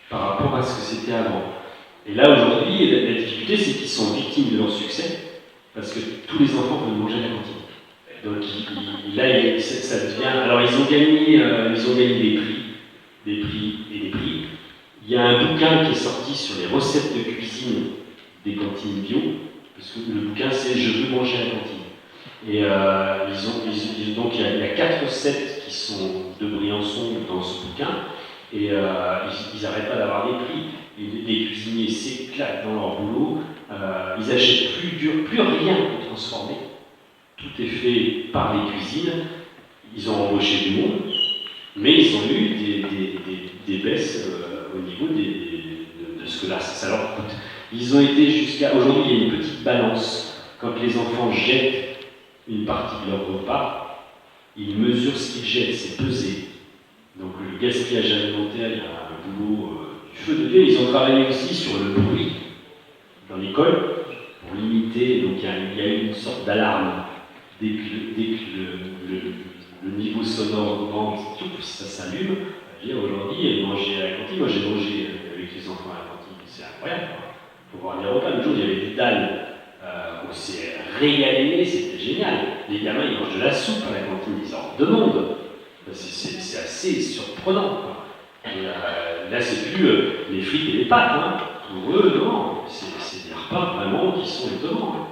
par rapport à ce que c'était avant. Et là aujourd'hui, la difficulté, c'est qu'ils sont victimes de leur succès parce que tous les enfants peuvent manger à la cantine. Donc là, ça devient. Alors ils ont gagné des prix. Il y a un bouquin qui est sorti sur les recettes de cuisine des cantines bio, parce que le bouquin c'est Je veux manger à la cantine. Et donc il y a 4 recettes qui sont de Briançon dans ce bouquin, et ils n'arrêtent pas d'avoir des prix. Les cuisiniers s'éclatent dans leur boulot, ils achètent plus rien pour transformer. Tout est fait par les cuisines, ils ont embauché du monde, mais ils ont eu des baisses au niveau de ce que là, ça leur coûte. Ils ont été jusqu'à... Aujourd'hui, il y a une petite balance. Quand les enfants jettent une partie de leur repas, ils mesurent ce qu'ils jettent, c'est pesé. Donc le gaspillage alimentaire, il y a un boulot du feu de Dieu. Ils ont travaillé aussi sur le bruit dans l'école pour limiter. Donc il y a eu une sorte d'alarme dès que le niveau sonore augmente, ça s'allume. Aujourd'hui, manger à la cantine, moi j'ai mangé avec les enfants à la cantine, c'est incroyable. Il faut voir les repas. Le jour, il y avait des dalles, on s'est régalé, c'était génial. Les gamins, ils mangent de la soupe à la cantine, ils en demandent. C'est assez surprenant, quoi. Et là, c'est plus les frites et les pâtes, hein. Pour eux, non, c'est des repas vraiment qui sont étonnants. Hein.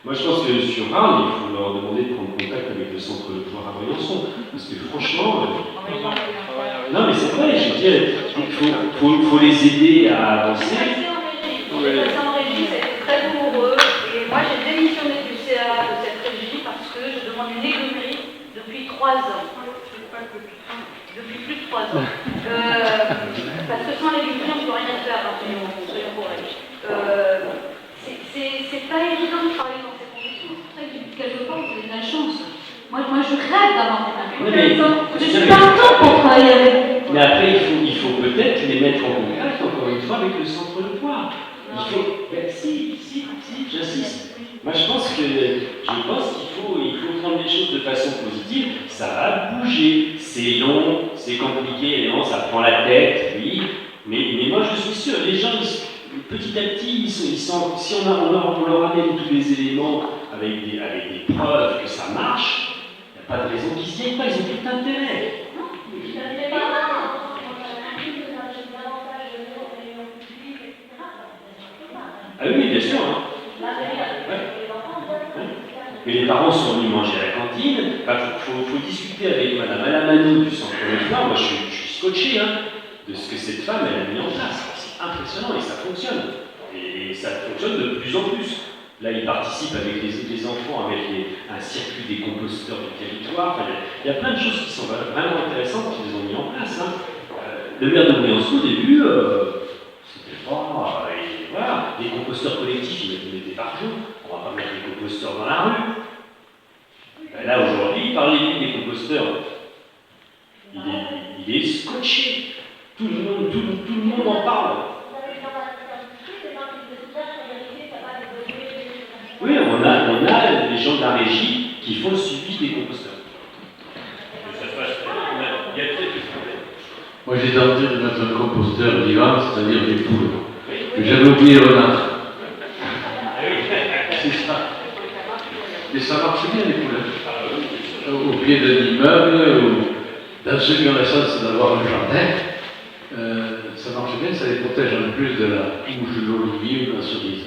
Moi, je pense que sur Arles, il faut leur demander de prendre contact avec le centre de pouvoir à Briançon. Parce que franchement... non, mais c'est vrai, je veux dire, il faut les aider à avancer. En régie, c'était très douloureux. Et moi, j'ai démissionné du CA de cette régie parce que je demande une aiguillerie depuis 3 ans. Depuis plus de 3 ans. Parce que sans l'aiguillerie, on ne peut rien faire, absolument, soyons corrects. C'est pas évident de travailler dans ces conditions. C'est pour ça que quelque part, vous avez de la chance. Moi, je rêve d'avoir des incultes. Je suis partante pour travailler avec vous. Mais après, il faut peut-être les mettre en contact, encore une fois, avec le centre de pouvoir. Il faut... Si, j'insiste. Moi, je pense qu'il faut prendre les choses de façon positive. Ça va bouger. C'est long, c'est compliqué, ça prend la tête, oui. Mais moi, je suis sûr, les gens, petit à petit, si on leur amène tous les éléments avec des preuves que ça marche, il n'y a pas de raison qu'ils s'y aillent pas, ils ont tout intérêt. Ah oui, bien sûr. Hein. Ouais. Mais les parents sont venus manger à la cantine. Il faut discuter avec Madame Alamanou du centre de fleurs. Moi, je suis scotché de ce que cette femme elle a mis en place. C'est impressionnant et ça fonctionne. Et ça fonctionne de plus en plus. Là, ils participent avec les enfants, avec un circuit des composteurs du territoire. Enfin, il y a plein de choses qui sont vraiment intéressantes qu'ils ont mis en place. Hein. Le maire de Briançon, au début, c'était pas... voilà, les composteurs collectifs, ils mettaient par jour. On va pas mettre les composteurs dans la rue. Ben là, aujourd'hui, parlez-lui des composteurs. Il est scotché. Tout le monde en parle. Oui, on a les gens de la régie qui font le suivi des composteurs. Il y a peut-être des problèmes. Moi, j'ai tenté de mettre un composteur vivant, c'est-à-dire des poules. Mais j'avais oublié le renard. C'est ça. Mais ça marche bien, les poules. Au pied d'un immeuble, ou dans ceux qui ont la chance d'avoir un jardin, ça marche bien, ça les protège en plus de la mouche de l'olivier ou de la cerise.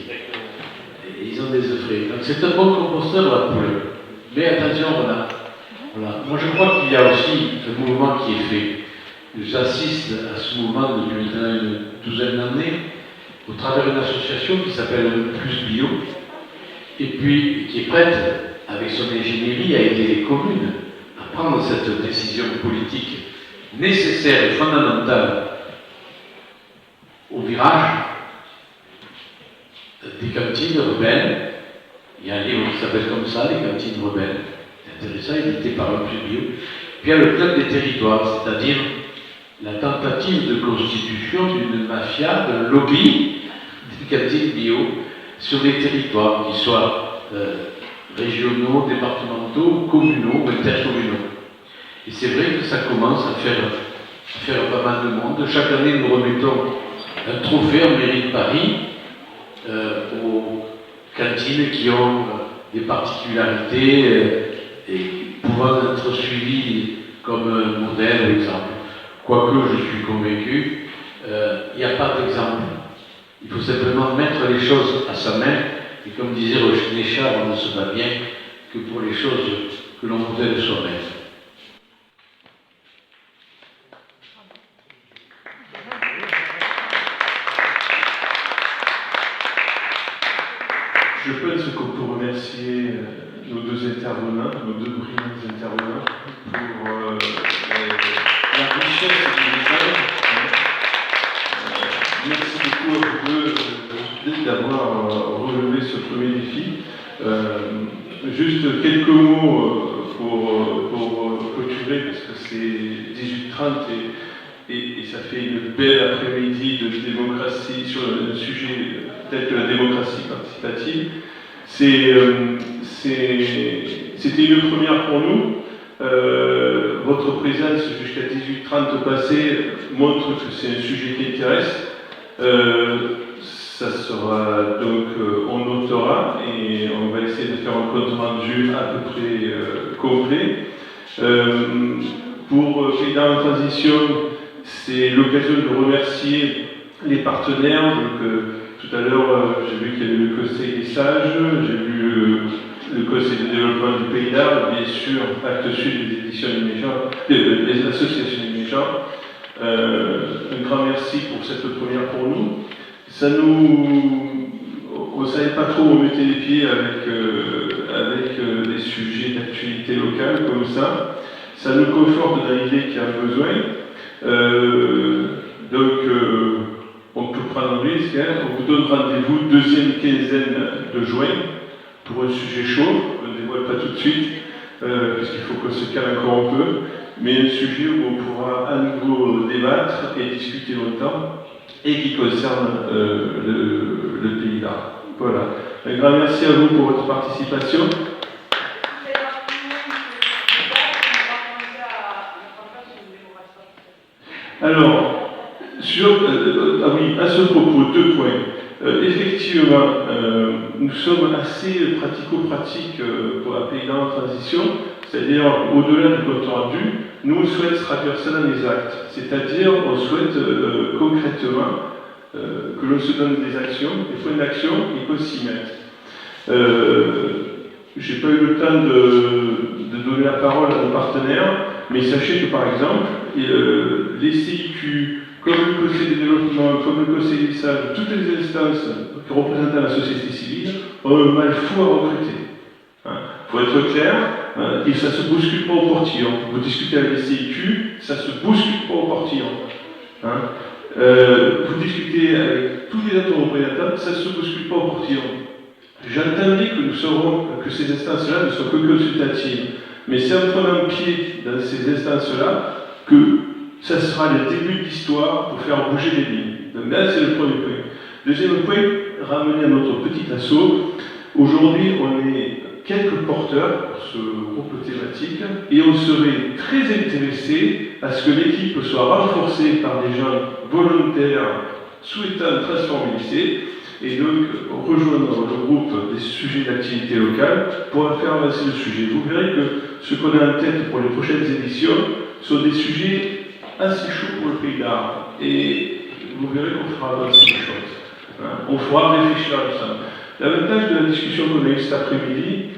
Et ils ont des œufs frais. Donc c'est un bon composteur, la poule. Mais attention, voilà. Moi, je crois qu'il y a aussi un mouvement qui est fait. J'assiste à ce mouvement depuis maintenant une douzaine d'années, au travers d'une association qui s'appelle Plus Bio, et puis qui est prête, avec son ingénierie, à aider les communes à prendre cette décision politique nécessaire et fondamentale au virage des cantines rebelles. Il y a un livre qui s'appelle comme ça, Les cantines rebelles. C'est intéressant, édité par le Plus Bio. Puis il y a le club des territoires, c'est-à-dire la tentative de constitution d'une mafia, d'un lobby des cantines bio sur les territoires, qu'ils soient régionaux, départementaux, communaux ou intercommunaux. Et c'est vrai que ça commence à faire pas mal de monde. Chaque année, nous remettons un trophée en mairie de Paris aux cantines qui ont des particularités et pouvant être suivies comme modèle ou exemple. Quoique je suis convaincu, il n'y a pas d'exemple. Il faut simplement mettre les choses à sa main, et comme disait Rochnéchard, on ne se bat bien que pour les choses que l'on modèle soi-même. Je pense qu'on peut remercier nos deux intervenants, nos deux brillants intervenants, pour la richesse du message. Merci beaucoup. beaucoup à vous deux d'avoir relevé ce premier défi. Juste quelques mots pour clôturer, parce que c'est 18h30 et ça fait une belle après-midi de démocratie sur un sujet tel que la démocratie participative. C'était une première pour nous. Votre présence jusqu'à 18h30 passé montre que c'est un sujet qui intéresse. Ça sera donc, on notera et on va essayer de faire un compte rendu à peu près complet. Pour Pays-d'Arles en transition, c'est l'occasion de remercier les partenaires. Donc, tout à l'heure, j'ai vu qu'il y avait le Conseil des sages, j'ai vu le Conseil de développement du Pays-d'Arles, bien sûr, Actes Sud des éditions des associations immédiates. Un grand merci pour cette première pour nous. Ça on ne savait pas trop où on mettait les pieds avec des sujets d'actualité locale comme ça. Ça nous conforte dans l'idée qu'il y a un besoin. Donc, on peut prendre un risque. Hein. On vous donne rendez-vous deuxième quinzaine de juin pour un sujet chaud. On ne dévoile pas tout de suite, puisqu'il faut qu'on se calme encore un peu. Mais un sujet où on pourra à nouveau débattre et discuter longtemps, et qui concerne le Pays-d'Arles. Voilà. Un grand merci à vous pour votre participation. Alors, à ce propos, 2 points. Effectivement, nous sommes assez pratico-pratiques pour la Pays-d'Arles en transition, c'est-à-dire au-delà du compte rendu, nous on souhaite se traverser dans les actes, c'est-à-dire on souhaite concrètement que l'on se donne des actions, des points d'action et qu'on s'y mette. Je n'ai pas eu le temps de donner la parole à nos partenaires, mais sachez que par exemple, les CIQ, comme le Conseil de développement, comme le Conseil des sages, toutes les instances qui représentent la société civile ont un mal fou à recruter. Il faut être clair, et ça ne se bouscule pas au portillon. Vous discutez avec les CIQ, ça ne se bouscule pas au portillon. Vous discutez avec tous les autres représentants, ça ne se bouscule pas au portillon. J'entendais que ces instances-là ne sont que consultatives, mais c'est en prenant pied dans ces instances-là que ça sera le début de l'histoire pour faire bouger les lignes. Donc là, c'est le premier point. Deuxième point, ramener à notre petit assaut. Aujourd'hui, on est quelques porteurs pour ce groupe thématique et on serait très intéressé à ce que l'équipe soit renforcée par des gens volontaires souhaitant transformer l'essai et donc rejoindre le groupe des sujets d'activité locale pour faire avancer le sujet. Vous verrez que ce qu'on a en tête pour les prochaines éditions sont des sujets assez chauds pour le Pays-d'Arles et vous verrez qu'on fera avancer les choses. On fera réfléchir à ça. L'avantage de la discussion qu'on a eue cet après-midi,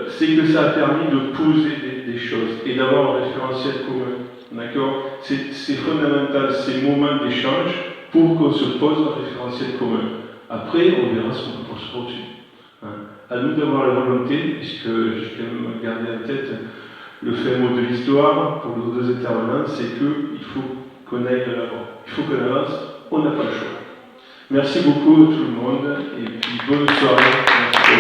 c'est que ça a permis de poser des choses et d'avoir un référentiel commun. D'accord ? C'est fondamental ces moments d'échange pour qu'on se pose un référentiel commun. Après, on verra ce qu'on peut construire dessus. À nous d'avoir la volonté, puisque j'ai quand même gardé en tête le fait mot de l'histoire pour nos 2 intervenants, c'est qu'il faut qu'on aille de l'avant. Il faut qu'on avance, on n'a pas le choix. Merci beaucoup tout le monde et puis bonne soirée. Merci.